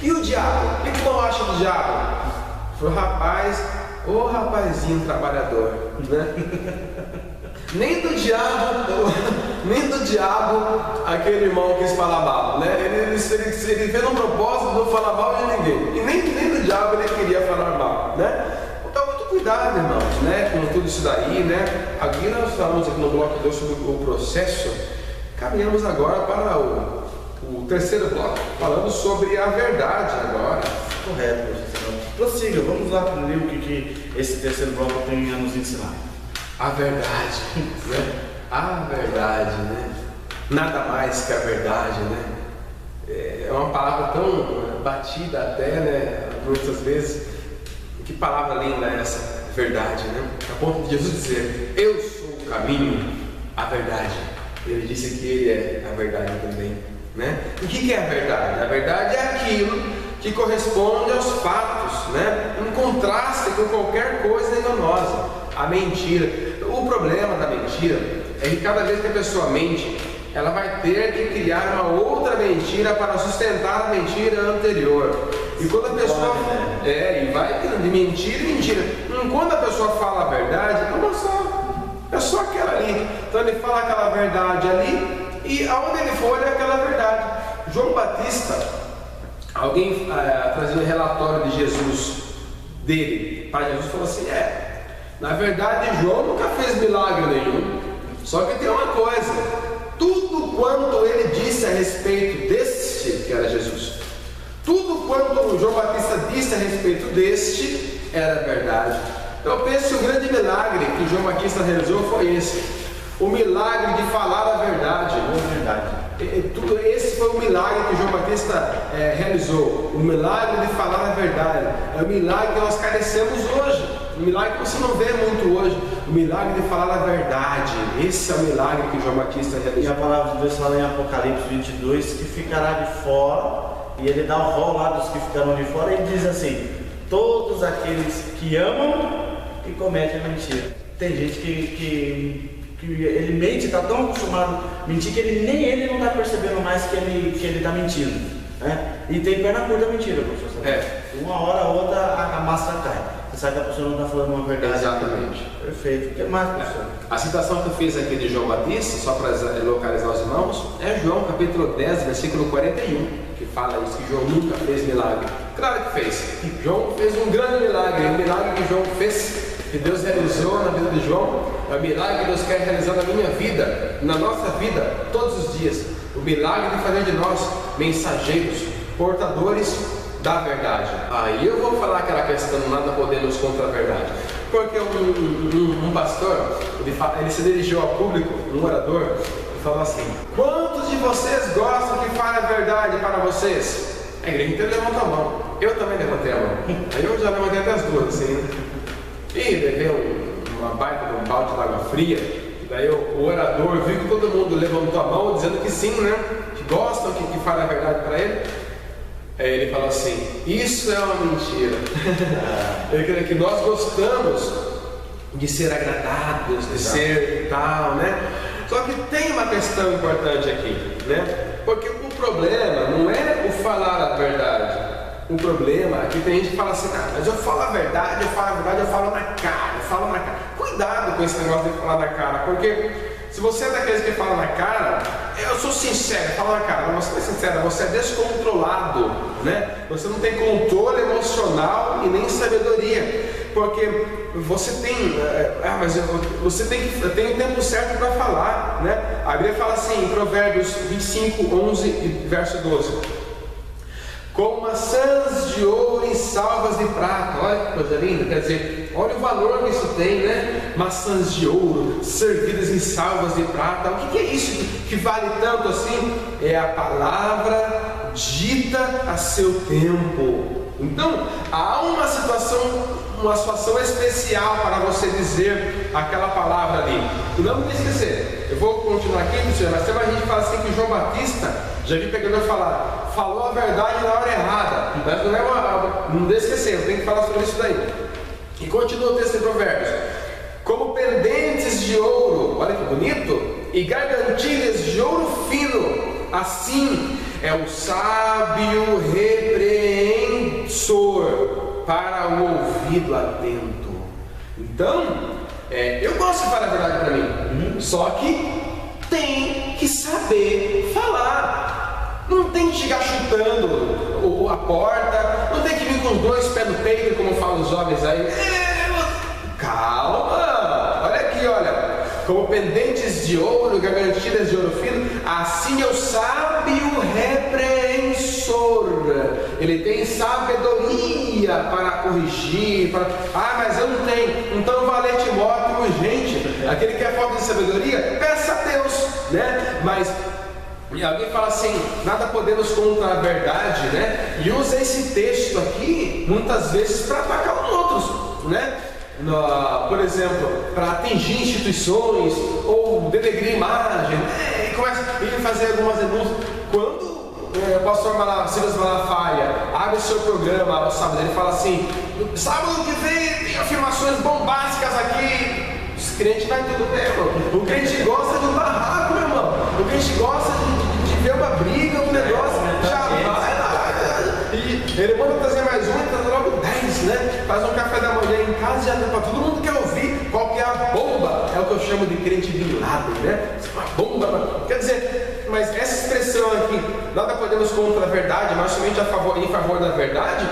e o diabo? O que tu não acha do diabo? Falou: rapaz, ô rapazinho trabalhador, né? Nem do diabo aquele irmão quis falar mal, né? Ele fez um propósito de não falar mal de ninguém. E nem do diabo ele queria falar mal, né? Então, muito cuidado, irmãos, né? Com tudo isso daí, né? Aqui nós falamos aqui no bloco 2 sobre o processo. Caminhamos agora para o terceiro bloco, falando sobre a verdade agora. Correto, professor. Prossiga, vamos lá para ler o que esse terceiro bloco tem a nos ensinar. A verdade, né? A verdade, né? Nada mais que a verdade, né? É uma palavra tão batida até, né? Muitas vezes. Que palavra linda é essa? Verdade, né? A ponto de Jesus dizer: eu sou o caminho, a verdade. Ele disse que ele é a verdade também, né? O que é a verdade? A verdade é aquilo que corresponde aos fatos, né? Em contraste com qualquer coisa enganosa. A mentira. O problema da mentira é que cada vez que a pessoa mente, ela vai ter que criar uma outra mentira para sustentar a mentira anterior. E quando a pessoa e vai de mentira em mentira. Quando a pessoa fala a verdade, é só aquela ali. Então ele fala aquela verdade ali e aonde ele for é aquela verdade. João Batista, alguém trazendo um relatório de Jesus dele para Jesus, falou assim: Na verdade, João nunca fez milagre nenhum. Só que tem uma coisa: tudo quanto ele disse a respeito deste, que era Jesus, tudo quanto João Batista disse a respeito deste, era verdade. Então eu penso que o grande milagre que João Batista realizou foi esse: o milagre de falar a verdade. Esse foi o milagre que João Batista realizou. O milagre de falar a verdade. É o milagre que nós carecemos hoje. O milagre que você não vê muito hoje. O milagre de falar a verdade. Esse é o milagre que João Batista realizou. E a palavra de Deus fala em Apocalipse 22 que ficará de fora. E ele dá o rol lá dos que ficaram de fora. E ele diz assim: todos aqueles que amam e cometem mentira. Tem gente que ele mente, está tão acostumado a mentir que nem ele não está percebendo mais que ele está mentindo, né? E tem perna curta mentira, professor. Uma hora ou outra a massa cai. Você sabe que a pessoa não está falando uma verdade. Exatamente. Perfeito. O que mais, professor? A citação que eu fiz aqui de João Batista, só para localizar os irmãos, é João capítulo 10, versículo 41, que fala isso, que João nunca fez milagre. Claro que fez. João fez um grande milagre. O milagre que João fez, que Deus realizou na vida de João, é o milagre que Deus quer realizar na minha vida, na nossa vida, todos os dias. O milagre de fazer de nós mensageiros, portadores da verdade. Aí eu vou falar aquela questão: nada podemos contra a verdade. Porque um pastor, ele se dirigiu ao público, um orador, e falou assim: quantos de vocês gostam que fale a verdade para vocês? A igreja inteira levantou a mão. Eu também levantei a mão. Aí eu já levantei até as duas, assim, né? E levei uma baita de um balde de água fria. E daí o orador viu que todo mundo levantou a mão dizendo que sim, né? Que gostam que fale a verdade para ele. Aí ele falou assim: isso é uma mentira. Ele quer dizer que nós gostamos de ser agradados, de ser tal, né? Só que tem uma questão importante aqui, né? Porque o problema não é o falar a verdade. O problema é que tem gente que fala assim: mas eu falo a verdade, eu falo na cara, Cuidado com esse negócio de falar na cara, porque se você é daqueles que fala na cara, eu sou sincero, fala na cara, mas você não é sincero, você é descontrolado, né? Você não tem controle emocional e nem sabedoria, porque você tem, você tem o tempo certo para falar, né? A Bíblia fala assim, em Provérbios 25, 11 e verso 12: com maçãs de ouro em salvas de prata. Olha que coisa linda, quer dizer, olha o valor que isso tem, né? Maçãs de ouro servidas em salvas de prata. O que é isso que vale tanto assim? É a palavra dita a seu tempo. Então, há uma situação especial para você dizer aquela palavra ali. E não me esquecer, eu vou continuar aqui, mas tem uma gente que fala assim que João Batista, já vi pegador falar, falou a verdade na hora errada. Mas não é não deixe esquecer, eu tenho que falar sobre isso daí. E continua o texto de Provérbios: como pendentes de ouro, olha que bonito, e gargantilhas de ouro fino, assim é o sábio repreensor para o ouvido atento. Então, eu gosto de falar a verdade para mim, só que tem que saber falar. Não tem que chegar chutando a porta, não tem que vir com os dois pés no peito, como falam os jovens aí. Calma, olha aqui, olha. Como pendentes de ouro, gargantilhas de ouro fino, assim é o sábio repreensor. Ele tem sabedoria para corrigir, mas eu não tenho, então vale Timóteo urgente. Aquele que é falta de sabedoria, peça a Deus, né? Mas e alguém fala assim: nada podemos contra a verdade, né? E usa esse texto aqui muitas vezes para atacar os outros, né? Por exemplo, para atingir instituições ou denegrir imagem, né? E começa a fazer algumas denúncias. Quando o pastor Silas Malafaia abre o seu programa ao sábado, ele fala assim: sábado que vem tem afirmações bombásticas aqui. Os crentes vai tudo mesmo. O crente gosta de um barraco, meu irmão. O crente gosta de ver uma briga, um negócio. Já vai lá. E ele manda trazer mais um, traz logo 10, né? Faz um café da manhã em casa e já para todo mundo quer ouvir qual que é a bomba. É o que eu chamo de crente Bin Laden, né? Uma bomba. Quer dizer, mas essa expressão aqui, nada podemos contra a verdade, mas somente em favor da verdade.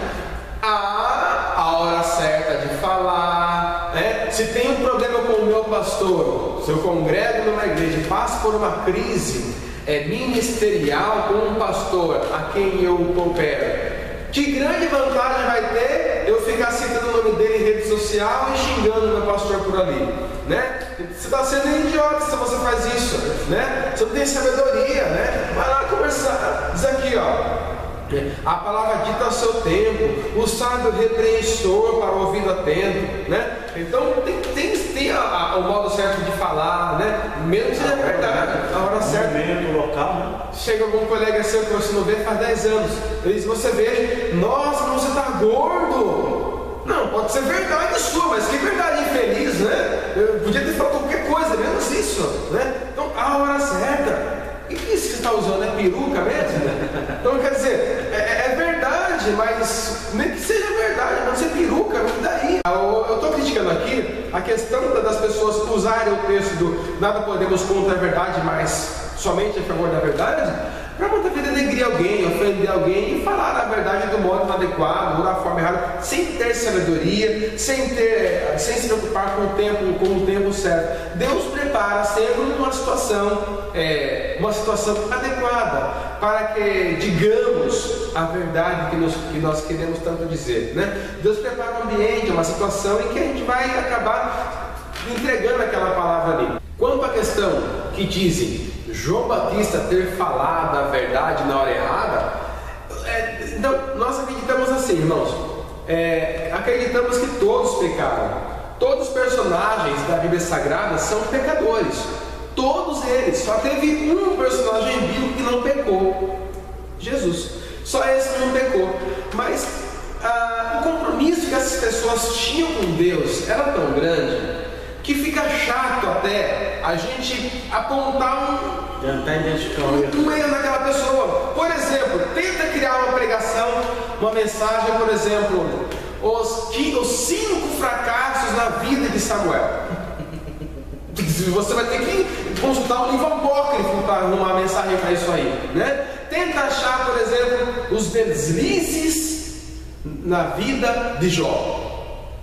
A hora certa de falar, né? Se tem um problema com o meu pastor, se eu congrego numa igreja e passo por uma crise ministerial com um pastor a quem eu coopero, que grande vantagem vai ter eu ficar citando o nome dele em rede social e xingando o meu pastor por ali, né? Você está sendo idiota se você faz isso, né? Você não tem sabedoria, né? Vai lá conversar. Diz aqui, ó. A palavra dita ao seu tempo, o sábio repreensor para o ouvido atento, né? Então tem o modo certo de falar, né? Mesmo que seja verdade, a hora certa. O local, né? Chega algum colega seu que você não vê faz 10 anos, ele diz: você vê, nossa, você está gordo. Não, pode ser verdade sua, mas que verdade infeliz, né? Eu podia ter falado qualquer coisa, menos isso, né? Então, a hora certa. E isso que você está usando é peruca mesmo? Então, quer dizer, é verdade, mas nem que seja verdade, pode ser peruca, e daí? Eu estou criticando aqui a questão das pessoas usarem o texto do nada podemos contra a verdade, mas somente a favor da verdade, para muitas vezes denegrir alguém, ofender alguém e falar a verdade do modo inadequado, ou da forma errada, sem ter sabedoria, sem se preocupar com o tempo certo. Deus prepara sempre uma situação adequada para que digamos a verdade que nós queremos tanto dizer, né? Deus prepara um ambiente, uma situação em que a gente vai acabar entregando aquela palavra ali. Quanto à questão que dizem João Batista ter falado a verdade na hora errada, então nós acreditamos assim, irmãos, acreditamos que todos pecaram. Todos os personagens da Bíblia Sagrada são pecadores, todos eles. Só teve um personagem bíblico que não pecou, Jesus. Só esse que não pecou. Mas o compromisso que essas pessoas tinham com Deus era tão grande que fica chato até a gente apontar um erro naquela pessoa. Por exemplo, tenta criar uma pregação, uma mensagem, por exemplo, os 5 fracassos na vida de Samuel. Você vai ter que consultar um livro apócrifo para arrumar uma mensagem para isso aí, né? Tenta achar, por exemplo, os deslizes na vida de Jó.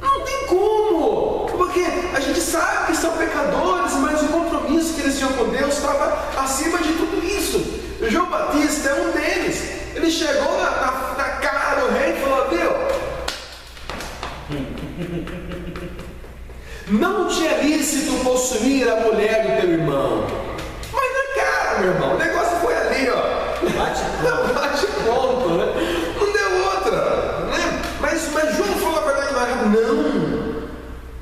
Não tem como, porque a gente sabe que são pecadores, mas o compromisso que eles tinham com Deus estava acima de tudo isso. João Batista é um deles. Ele chegou na cara do rei e falou: não te é lícito possuir a mulher do teu irmão. Mas na cara, meu irmão, o negócio foi ali, ó. Bate ponto, né? Não deu outra, né? Mas João falou a verdade na hora. Não.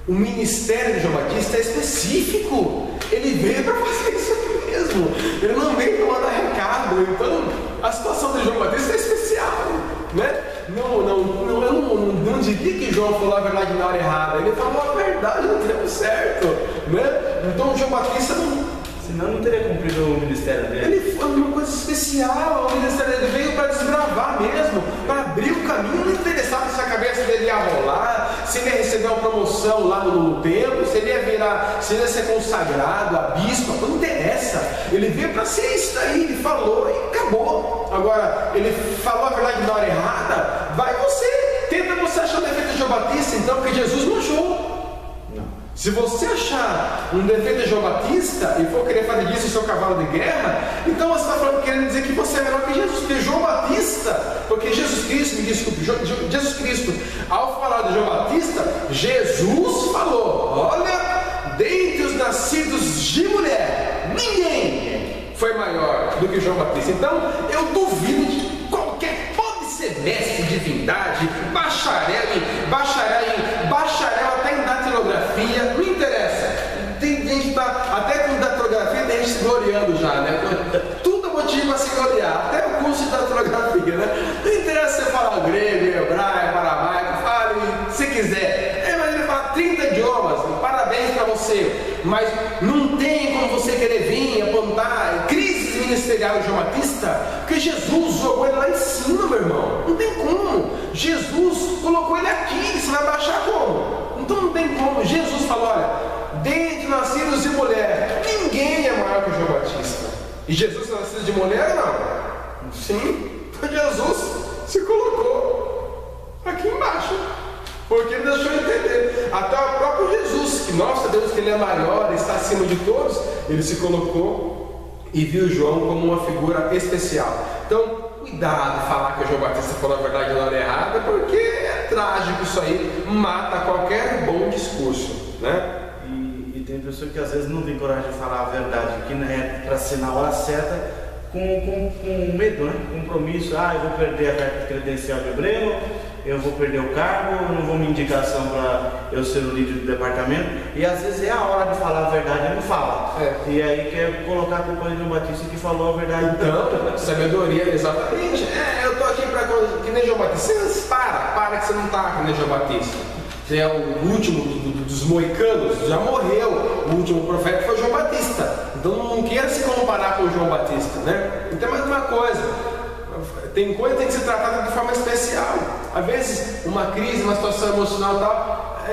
O ministério de João Batista é específico. Ele veio para fazer isso aqui mesmo. Ele não veio para mandar recado. Então, a situação de João Batista é especial, né? Eu não diria que João falou a verdade na hora errada. Ele falou a verdade no tempo certo, né? Então, João Batista senão não teria cumprido o ministério dele. Ele foi uma coisa especial. O ministério dele veio para desbravar mesmo, para abrir o caminho. Não interessava se a cabeça dele ia rolar, se ele ia receber uma promoção lá no templo, se ele ia ser consagrado a bispo. Não interessa. Ele veio para ser isso daí. Ele falou e acabou. Agora, ele falou a verdade na hora errada. Vai você, tenta você achar o defeito de João Batista, então, porque Jesus não achou. Se você achar um defeito de João Batista e for querer fazer disso o seu cavalo de guerra, então você está querendo dizer que você é melhor que Jesus. Porque João Batista, porque Jesus Cristo, ao falar de João Batista, Jesus falou: olha, dentre os nascidos de mulher, ninguém foi maior do que João Batista. Então, eu duvido de qualquer, pode ser mestre de divindade, bacharel até em datilografia, não interessa. Tem gente que está até com datilografia, tem gente se gloriando já, né? Tudo é motivo para se gloriar, até o curso de datilografia, né? Não interessa você falar grego, hebraico, aramaico, fale se quiser. Imagina falar 30 idiomas, parabéns para você, mas não tem como você querer vir apontar crise ministerial de João Batista, porque Jesus jogou ele lá em cima, meu irmão. Não tem como. Jesus colocou ele aqui, você vai baixar como? Então não tem como. Jesus falou: olha, dentre nascidos de mulher, ninguém é maior que João Batista. E Jesus é nascido de mulher ou não? Sim. Então Jesus se colocou aqui embaixo. Porque ele deixou entender. Até o próprio Jesus, que nós sabemos que ele é maior, está acima de todos, ele se colocou e viu João como uma figura especial. Então, cuidado de falar que o João Batista falou a verdade na hora errada, porque é trágico isso aí, mata qualquer bom discurso, né? E tem pessoa que às vezes não tem coragem de falar a verdade, que não é para ser na hora certa, com medo, né? Compromisso. Eu vou perder a carta credencial de Breno, eu vou perder o cargo, não vou me indicação para eu ser o líder do departamento. E às vezes é a hora de falar a verdade e não fala. E aí quer colocar a culpa de João Batista que falou a verdade. Então, sabedoria, exatamente. Eu estou aqui para que nem João Batista. Para que você não está que nem João Batista. Você é o último dos moicanos, já morreu. O último profeta foi João Batista. Então não queira se comparar com o João Batista, né? Então, mais uma coisa. Tem coisa que tem que ser tratada de forma especial. Às vezes, uma crise, uma situação emocional e tal,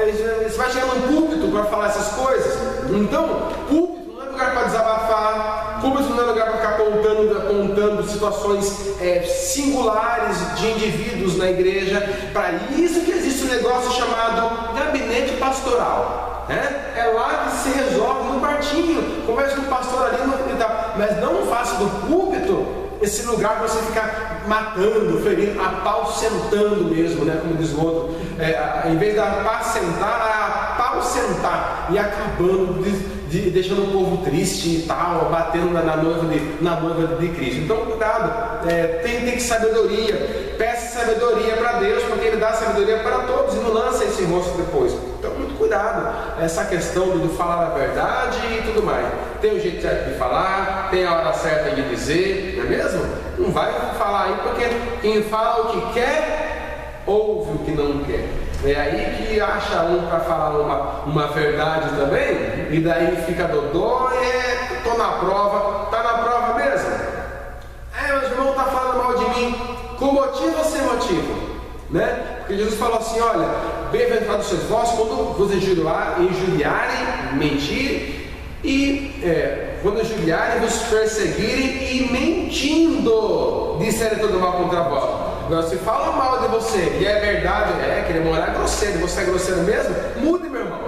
você vai chegar num púlpito para falar essas coisas. Então, púlpito não é lugar para desabafar, púlpito não é lugar para ficar apontando situações singulares de indivíduos na igreja. Para isso que existe um negócio chamado gabinete pastoral. É lá que se resolve no quartinho. Conversa com o pastor ali e tal. Mas não faça do púlpito esse lugar para você ficar matando, ferindo, apaucentando mesmo, né? Como diz o outro. Em vez de apacentar, apaucentar e acabando, deixando o povo triste e tal, batendo na noiva de Cristo. Então, cuidado, tem que sabedoria, peça sabedoria para Deus, porque Ele dá sabedoria para todos e não lança esse rosto depois. Então, muito cuidado, essa questão de falar a verdade e tudo mais. Tem o jeito certo de falar, tem a hora certa de dizer, não é mesmo? Não vai falar aí, porque quem fala o que quer, ouve o que não quer. É aí que acha um para falar uma verdade também, e daí fica dodó, tô na prova, tá na prova mesmo? Mas o irmão está falando mal de mim, com motivo ou sem motivo? Né? Porque Jesus falou assim, olha, bem-aventurados sois vós quando vos injuriarem, mentir, e quando injuriarem, vos perseguirem e mentindo disserem todo mal contra vós. Agora, se fala mal de você e é verdade, que ele é grosseiro, você é grosseiro mesmo, mude, meu irmão.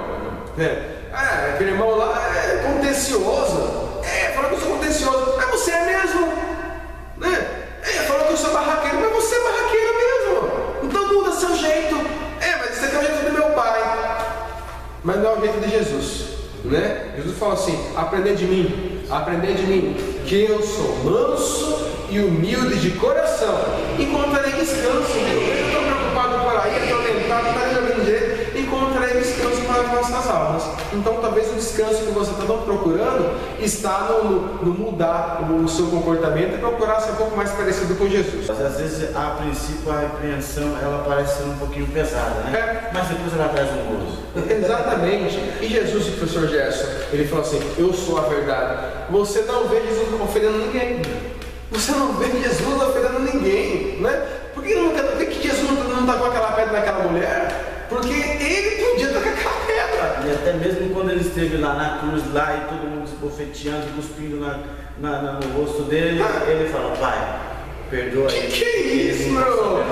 Aquele irmão lá é contencioso. Falou que eu sou contencioso, mas você é mesmo. Né? Falou que eu sou barraqueiro, mas você é barraqueiro mesmo. Então muda seu jeito. Mas esse aqui é o jeito do meu pai. Mas não é o jeito de Jesus. Né? Jesus fala assim: aprendei de mim, que eu sou manso e humilde de coração, encontrarei descanso. Eu estou preocupado por aí, atormentado, não está resolvendo direito, encontrarei descanso para as nossas almas. Então talvez o descanso que você está procurando está no mudar o seu comportamento e procurar ser um pouco mais parecido com Jesus. Mas às vezes a princípio a repreensão ela parece ser um pouquinho pesada, né? Mas depois ela traz um gozo. Exatamente. E Jesus, o professor Gerson, ele falou assim: eu sou a verdade. Você não vê Jesus ofendendo ninguém. Você não vê Jesus ofendendo ninguém, né? Por que Jesus não está com aquela pedra naquela mulher? Porque ele podia estar com aquela pedra. E até mesmo quando ele esteve lá na cruz, lá e todo mundo esbofeteando, cuspindo no rosto dele, ele falou: Pai, perdoa ele. Que é isso, meu?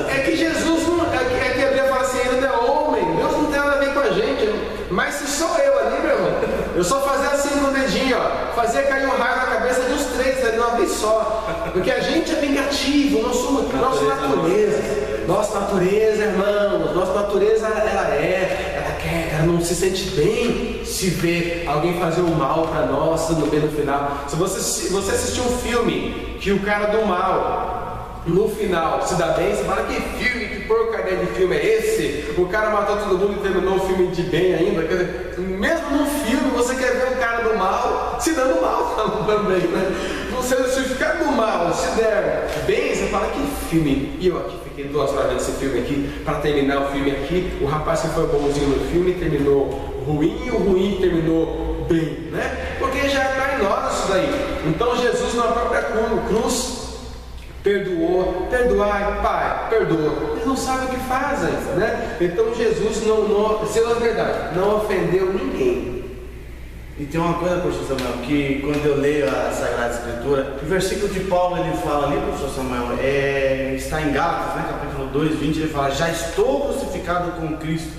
É que Jesus não. É que a Bíblia fala assim: ele não é homem. Deus não tem nada a ver com a gente. Mas se sou eu ali, meu irmão, eu só fazia assim com o dedinho, ó, fazia cair um raio na cabeça dos três ali, uma vez só. Porque a gente é vingativo, nossa natureza. Nossa natureza, irmãos, nossa natureza ela quer, ela não se sente bem se ver alguém fazer o mal para nós no final. Se você assistir um filme que o cara do mal no final se dá bem, você fala: que filme, que porcaria de filme é esse? O cara matou todo mundo e terminou o filme de bem ainda. Quer dizer, mesmo no filme você quer ver o cara do mal se dando mal também, né? Se ficar do mal, se der bem, você fala: que filme. E eu aqui fiquei 2 horas vendo esse filme aqui, para terminar o filme aqui. O rapaz que foi bonzinho no filme terminou ruim, e o ruim terminou bem, né? Porque já está em nós isso daí. Então Jesus na própria cruz perdoou, perdoai, Pai, perdoa. Eles não sabem o que fazem, né? Então Jesus não, se é verdade, não ofendeu ninguém. E tem uma coisa, professor Samuel, que quando eu leio a Sagrada Escritura, o versículo de Paulo ele fala ali, professor Samuel, está em Gálatas, né, capítulo 2, 20, ele fala: já estou crucificado com Cristo,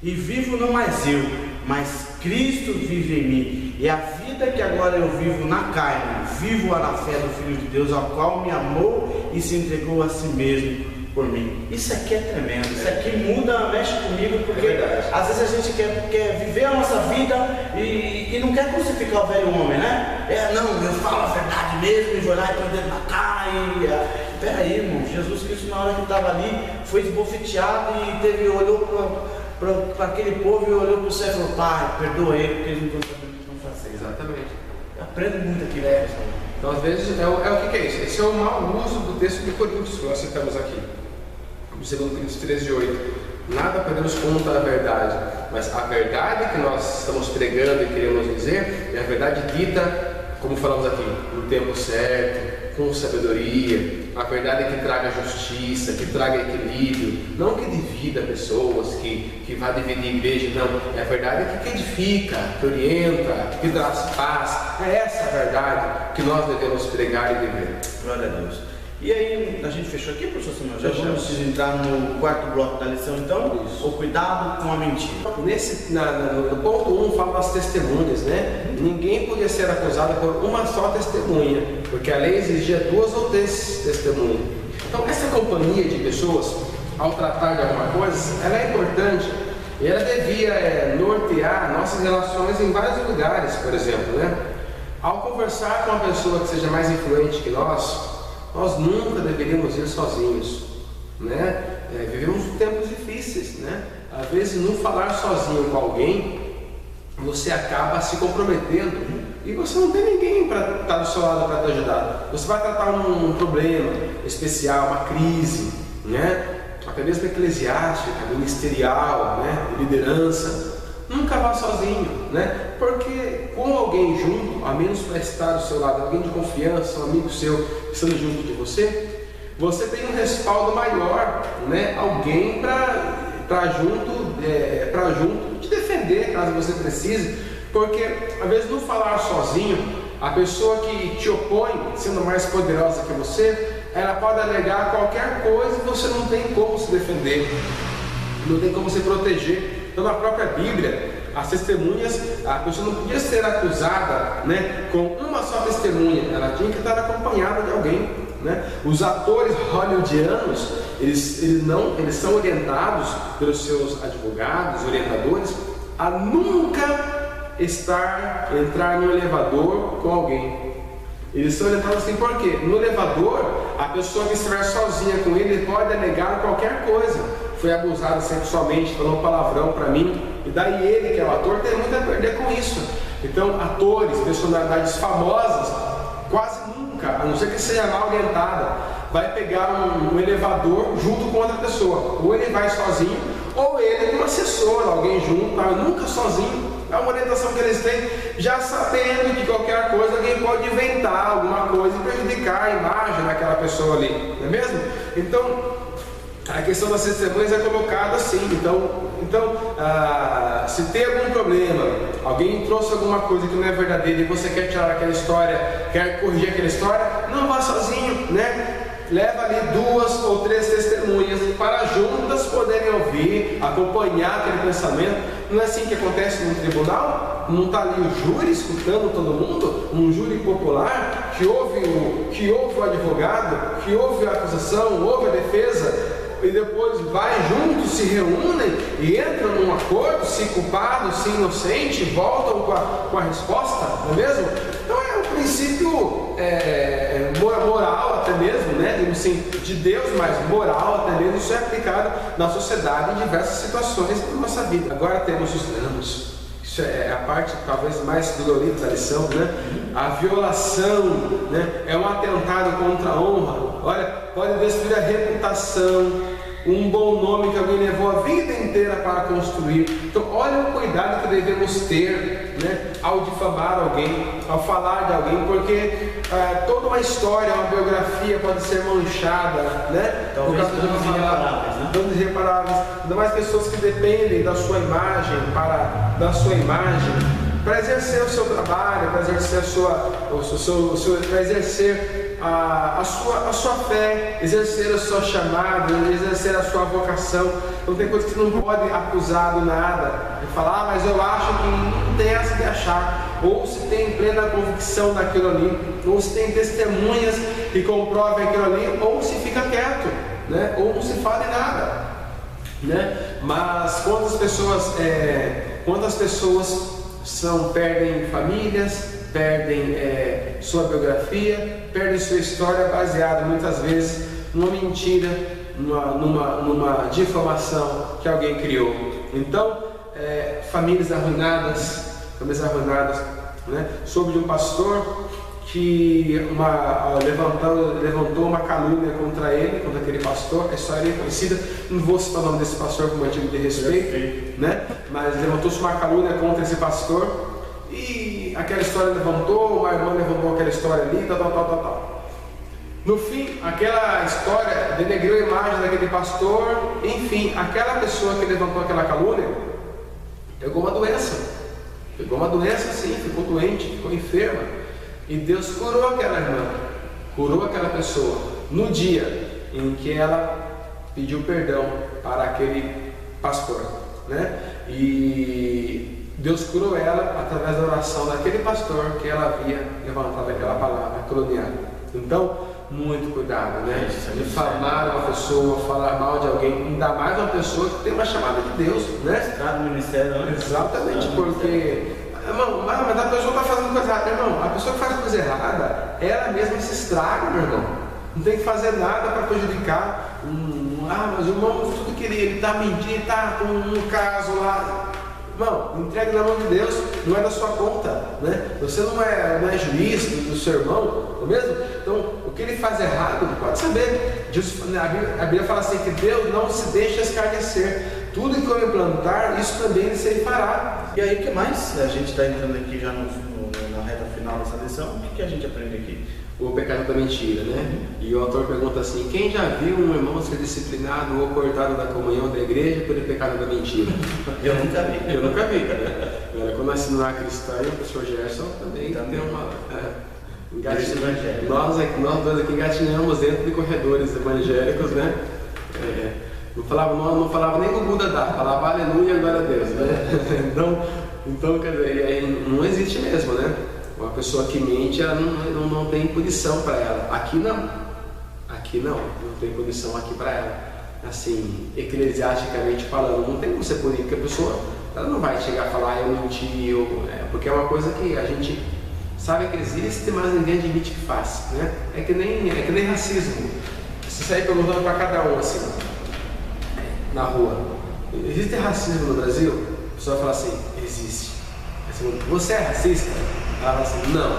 e vivo não mais eu, mas Cristo vive em mim. E a vida que agora eu vivo na carne, vivo-a na fé do Filho de Deus, ao qual me amou e se entregou a si mesmo por mim. Isso aqui é tremendo, isso aqui muda, mexe comigo, porque às vezes a gente quer viver a nossa vida e não quer crucificar o velho homem, né? Não, eu falo a verdade mesmo, e vou lá e põe o dedo na cara peraí, irmão, Jesus Cristo na hora que estava ali, foi esbofeteado e olhou para aquele povo e olhou para o céu e falou: Pai, perdoa ele, porque eles não estão sabendo o que estão fazendo. Exatamente. Eu aprendo muito aqui, né? Então, às vezes, o que é isso? Esse é o mau uso do texto de Coríntios que nós citamos aqui. O 2 Coríntios 13:8. Nada podemos contra a verdade, mas a verdade que nós estamos pregando e queremos dizer é a verdade dita, como falamos aqui, no tempo certo, com sabedoria, a verdade que traga justiça, que traga equilíbrio, não que divida pessoas, que vá dividir a igreja, não, é a verdade que edifica, que orienta, que traz paz. É essa a verdade que nós devemos pregar e viver. Glória a Deus. E aí, a gente fechou aqui, professor Samuel? Já vamos entrar no quarto bloco da lição, então? Isso. O cuidado com a mentira. No ponto 1 fala das testemunhas, né? Ninguém podia ser acusado por uma só testemunha, porque a lei exigia 2 ou 3 testemunhas. Então, essa companhia de pessoas, ao tratar de alguma coisa, ela é importante. E ela devia nortear nossas relações em vários lugares, por exemplo, né? Ao conversar com uma pessoa que seja mais influente que nós nunca deveríamos ir sozinhos, né? Vivemos tempos difíceis, né? Às vezes, no falar sozinho com alguém, você acaba se comprometendo e você não tem ninguém para estar do seu lado para te ajudar. Você vai tratar um problema especial, uma crise, né? Até mesmo eclesiástica, ministerial, né? Liderança. Nunca vá sozinho, né? Porque com alguém junto, a menos para estar do seu lado, alguém de confiança, um amigo seu estando junto de você, você tem um respaldo maior, né? Alguém para junto te defender caso você precise, porque às vezes no falar sozinho, a pessoa que te opõe, sendo mais poderosa que você, ela pode alegar qualquer coisa e você não tem como se defender, não tem como se proteger. Então, na própria Bíblia, as testemunhas, a pessoa não podia ser acusada, né, com uma só testemunha, ela tinha que estar acompanhada de alguém, né? Os atores hollywoodianos, eles são orientados pelos seus advogados, orientadores, a nunca entrar no elevador com alguém. Eles são orientados assim, por quê? No elevador, a pessoa que estiver sozinha com ele pode alegar qualquer coisa. Foi abusado sexualmente, falou palavrão para mim, e daí ele, que é o ator, tem muito a perder com isso. Então, atores, personalidades famosas, quase nunca, a não ser que seja mal orientada, vai pegar um elevador junto com outra pessoa. Ou ele vai sozinho, ou ele com um assessor, alguém junto, nunca sozinho. É uma orientação que eles têm, já sabendo que qualquer coisa alguém pode inventar alguma coisa e prejudicar a imagem daquela pessoa ali, não é mesmo? Então, a questão das testemunhas é colocada assim. Então, se tem algum problema, alguém trouxe alguma coisa que não é verdadeira e você quer tirar aquela história, quer corrigir aquela história, não vá sozinho, né? Leva ali 2 ou 3 testemunhas para juntas poderem ouvir, acompanhar aquele pensamento. Não é assim que acontece no tribunal? Não está ali o júri escutando todo mundo? Um júri popular que ouve o advogado, que ouve a acusação, ouve a defesa, e depois vai juntos, se reúnem e entram num acordo, se culpado, se inocente, voltam com a resposta, não é mesmo? Então é um princípio moral até mesmo, né? De Deus, mas moral até mesmo, isso é aplicado na sociedade em diversas situações da nossa vida. Agora temos os danos. Isso é a parte talvez mais dolorida da lição, né? A violação, né? É um atentado contra a honra. Olha, pode destruir a reputação, um bom nome que alguém levou a vida inteira para construir. Então, olha o cuidado que devemos ter, né, ao difamar alguém, ao falar de alguém, porque toda uma história, uma biografia pode ser manchada, né? Talvez danos irreparáveis, né? Danos irreparáveis. Ainda mais pessoas que dependem da sua imagem, para exercer o seu trabalho, para exercer para exercer a sua fé, exercer o seu chamado, exercer a sua vocação. Então tem coisas que você não pode acusar do nada, e falar, mas eu acho que não tem essa de achar, ou se tem plena convicção daquilo ali, ou se tem testemunhas que comprovem aquilo ali, ou se fica quieto, né? Ou não se fala em nada, né? Mas quantas pessoas perdem famílias, perdem sua biografia, perdem sua história baseada muitas vezes numa mentira, numa difamação que alguém criou. Então, famílias arruinadas, né? Soube de um pastor que levantou uma calúnia contra aquele pastor. A história é conhecida, não vou citar o nome desse pastor como motivo de respeito, né? Mas levantou-se uma calúnia contra esse pastor, e aquela história uma irmã levantou aquela história ali, tal. No fim, aquela história denegriu a imagem daquele pastor. Enfim, aquela pessoa que levantou aquela calúnia pegou uma doença sim, ficou doente, ficou enferma, e Deus curou aquela irmã, curou aquela pessoa no dia em que ela pediu perdão para aquele pastor, né? E Deus curou ela através da oração daquele pastor que ela havia levantado aquela palavra caluniada. Então, muito cuidado, né? Difamar uma pessoa, falar mal de alguém, ainda mais uma pessoa que tem uma chamada de Deus, né? Está no ministério, né? Exatamente, porque, irmão, mas a pessoa está fazendo coisa errada. Irmão, a pessoa que faz coisa errada, ela mesma se estraga, meu irmão. Não tem que fazer nada para prejudicar. Mas o irmão, tudo que ele está mentindo, ele está com um caso lá. Irmão, entregue na mão de Deus, não é da sua conta, né? Você não é juiz do seu irmão, não é mesmo? Então, o que ele faz errado, pode saber. A Bíblia fala assim, que Deus não se deixa escarnecer. Tudo que eu implantar, isso também ele fará. E aí, o que mais? A gente está entrando aqui já na reta final dessa lição. O que a gente aprende aqui? O pecado da mentira, né? E o autor pergunta assim: quem já viu um irmão ser disciplinado ou cortado da comunhão da igreja pelo pecado da mentira? Eu nunca vi. Eu nunca vi, né? Quando nós ensinamos a cristã, e o professor Gerson também tem uma... Nós dois aqui engatinhamos dentro de corredores evangélicos, né? Não falava nem o Buda dá, falava aleluia, glória a Deus, né? Então, quer dizer, não existe mesmo, né? Uma pessoa que mente, ela não tem punição para ela. Aqui não tem punição aqui para ela. Assim, eclesiasticamente falando, não tem como você punir, porque a pessoa ela não vai chegar a falar eu menti, porque é uma coisa que a gente sabe que existe, mas ninguém admite que faz, né? É que nem racismo. Se sair perguntando para cada um assim, na rua, existe racismo no Brasil? A pessoa fala assim, existe. Você é racista? Ela fala assim, não.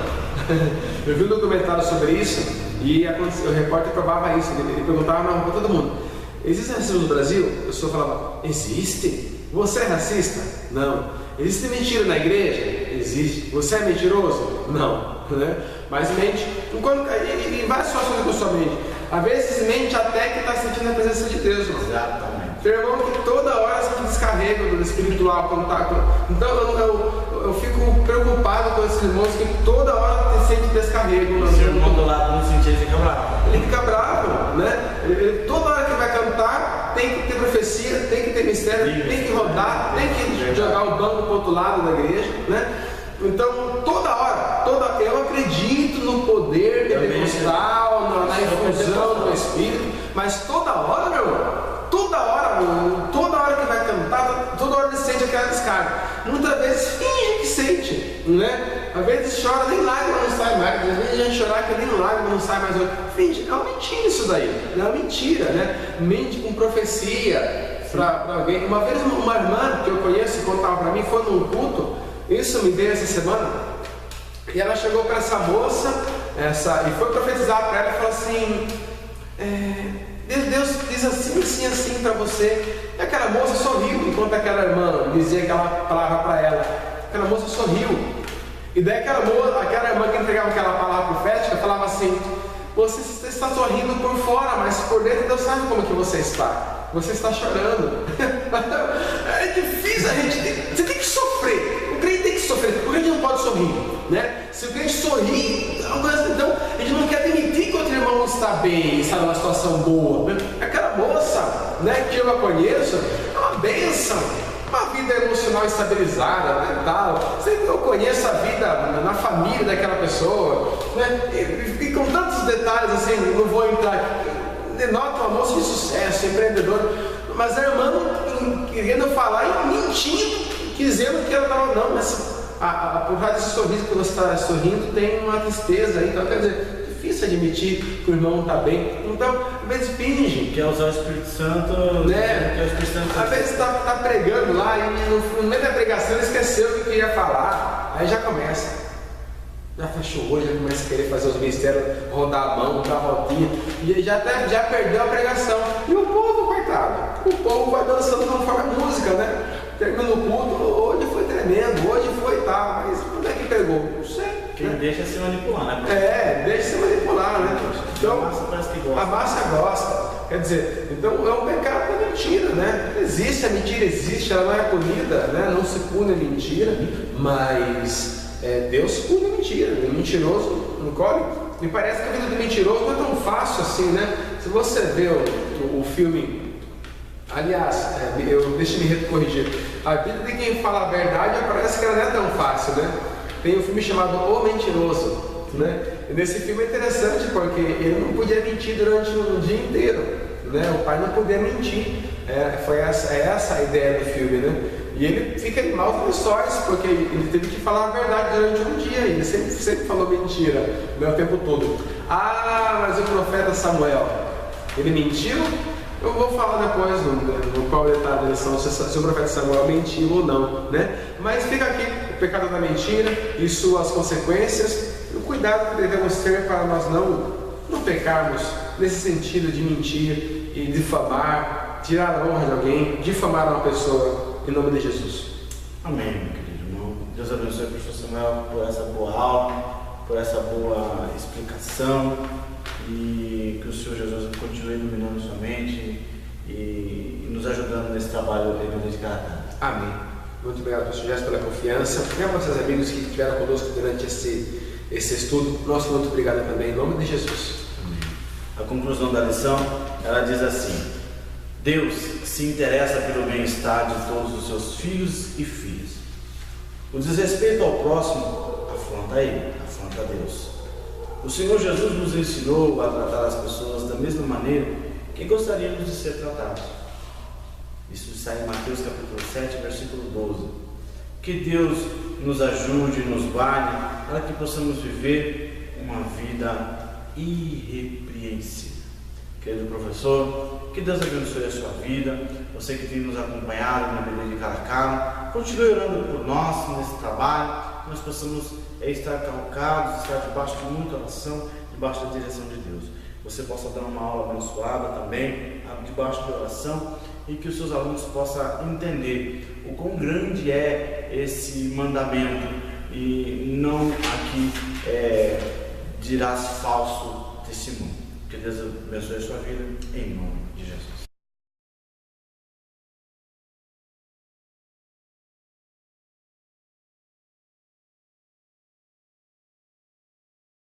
Eu vi um documentário sobre isso e o repórter provava isso. Ele perguntava na rua para todo mundo: existe racismo no Brasil? A pessoa falava, existe. Você é racista? Não. Existe mentira na igreja? Existe. Você é mentiroso? Não. Né? Mas mente. Em várias situações da sua mente. Às vezes mente até que está sentindo a presença de Deus. Exatamente. Tem irmão que toda hora se descarrega do espiritual, contato. Então eu fico preocupado com esses irmãos que toda hora sente descarrego. Se o irmão do lado não sentir, ele fica bravo. Ele fica bravo, né? Ele, toda hora que vai cantar, tem que ter profecia, tem que ter mistério, tem que rodar, tem que jogar o banco para o outro lado da igreja, né? Então, toda hora, eu acredito no poder pentecostal, na infusão do Espírito, mas toda hora, meu irmão, toda hora que vai cantar, toda hora ele sente aquela descarga. Muitas vezes finge que sente, né? Às vezes chora, nem lágrima não sai mais. Às vezes a gente chorar que nem lágrima não sai mais. Finge, é uma mentira isso daí. É uma mentira, né? Mente com profecia para alguém. Uma vez uma irmã que eu conheço contava para mim, foi num culto, isso me veio essa semana, e ela chegou para essa moça e foi profetizar para ela e falou assim: Deus diz assim para você. E aquela moça sorriu enquanto aquela irmã dizia aquela palavra para ela. Aquela moça sorriu. E daí aquela irmã que entregava aquela palavra profética falava assim: você está sorrindo por fora, mas por dentro Deus sabe como que você está. Você está chorando. É difícil a gente. Você tem que sofrer. O crente tem que sofrer. sofrer, por que a gente não pode sorrir? Né? Se o crente sorrir, então a gente não quer admitir que outro irmão está bem, está numa situação boa. Né? Aquela moça, né, que eu a conheço, é uma bênção, uma vida emocional estabilizada, né, tal. Sempre eu conheço a vida na família daquela pessoa, né, e com tantos detalhes assim, não vou entrar. Denota uma moça de sucesso, empreendedora, mas a irmã querendo falar e mentindo, dizendo que ela estava, não, mas por causa desse sorriso que você está sorrindo, tem uma tristeza aí, então quer dizer, difícil admitir que o irmão não está bem, então às vezes finge. Quer usar o Espírito Santo, né? Às vezes está pregando lá e no meio da pregação ele esqueceu o que queria falar, aí já começa. Já fechou o olho, já começa a querer fazer os mistérios, rodar a mão, dar a voltinha, e já perdeu a pregação. E o povo, coitado, o povo vai dançando conforme a música, né? Termina o culto, hoje foi tremendo, hoje foi tal, mas onde é que pegou? Não sei. Quem deixa se manipular, né? Deixa se manipular, né? Então, a massa parece que gosta. A massa gosta. Quer dizer, então é um pecado da mentira, né? Existe, a mentira existe, ela não é punida, né? Não se pune a mentira, mas Deus pune a mentira. O mentiroso não colhe. Me parece que a vida do mentiroso não é tão fácil assim, né? Se você vê o filme, aliás, deixa eu me corrigir, a vida de quem fala a verdade parece que ela não é tão fácil, né? Tem um filme chamado O Mentiroso, né? E nesse filme é interessante porque ele não podia mentir durante o dia inteiro, né? O pai não podia mentir, foi essa a ideia do filme, né? E ele fica em maus lençóis porque ele teve que falar a verdade durante um dia, ele sempre falou mentira, né, o tempo todo. Mas o profeta Samuel, ele mentiu? Eu vou falar depois no qual etapa da lição se o profeta Samuel mentiu ou não, né? Mas fica aqui o pecado da mentira e suas consequências, e o cuidado que devemos ter para nós não pecarmos nesse sentido de mentir e difamar, tirar a honra de alguém, difamar uma pessoa, em nome de Jesus. Amém, meu querido irmão. Deus abençoe o professor Samuel por essa boa aula, por essa boa explicação, e que o Senhor Jesus continue iluminando sua mente e nos ajudando nesse trabalho de cada dia. Amém. Muito obrigado, pastor Jéssica, pela confiança. Obrigado aos seus amigos que estiveram conosco durante esse estudo. Nosso muito obrigado também, em nome de Jesus. Amém. A conclusão da lição, ela diz assim: Deus se interessa pelo bem-estar de todos os seus filhos e filhas. O desrespeito ao próximo afronta ele, afronta a Deus. O Senhor Jesus nos ensinou a tratar as pessoas da mesma maneira que gostaríamos de ser tratados. Isso está em Mateus capítulo 7, versículo 12. Que Deus nos ajude e nos guarde para que possamos viver uma vida irrepreensível. Querido professor, que Deus abençoe a sua vida, você que tem nos acompanhado na Igreja de Caracara, continue orando por nós nesse trabalho, que nós possamos estar calcados, estar debaixo de muita oração, debaixo da direção de Deus. Você possa dar uma aula abençoada também, debaixo de oração, e que os seus alunos possam entender o quão grande é esse mandamento, e não aqui dirás falso testemunho. Que Deus abençoe a sua vida, em nome de Jesus.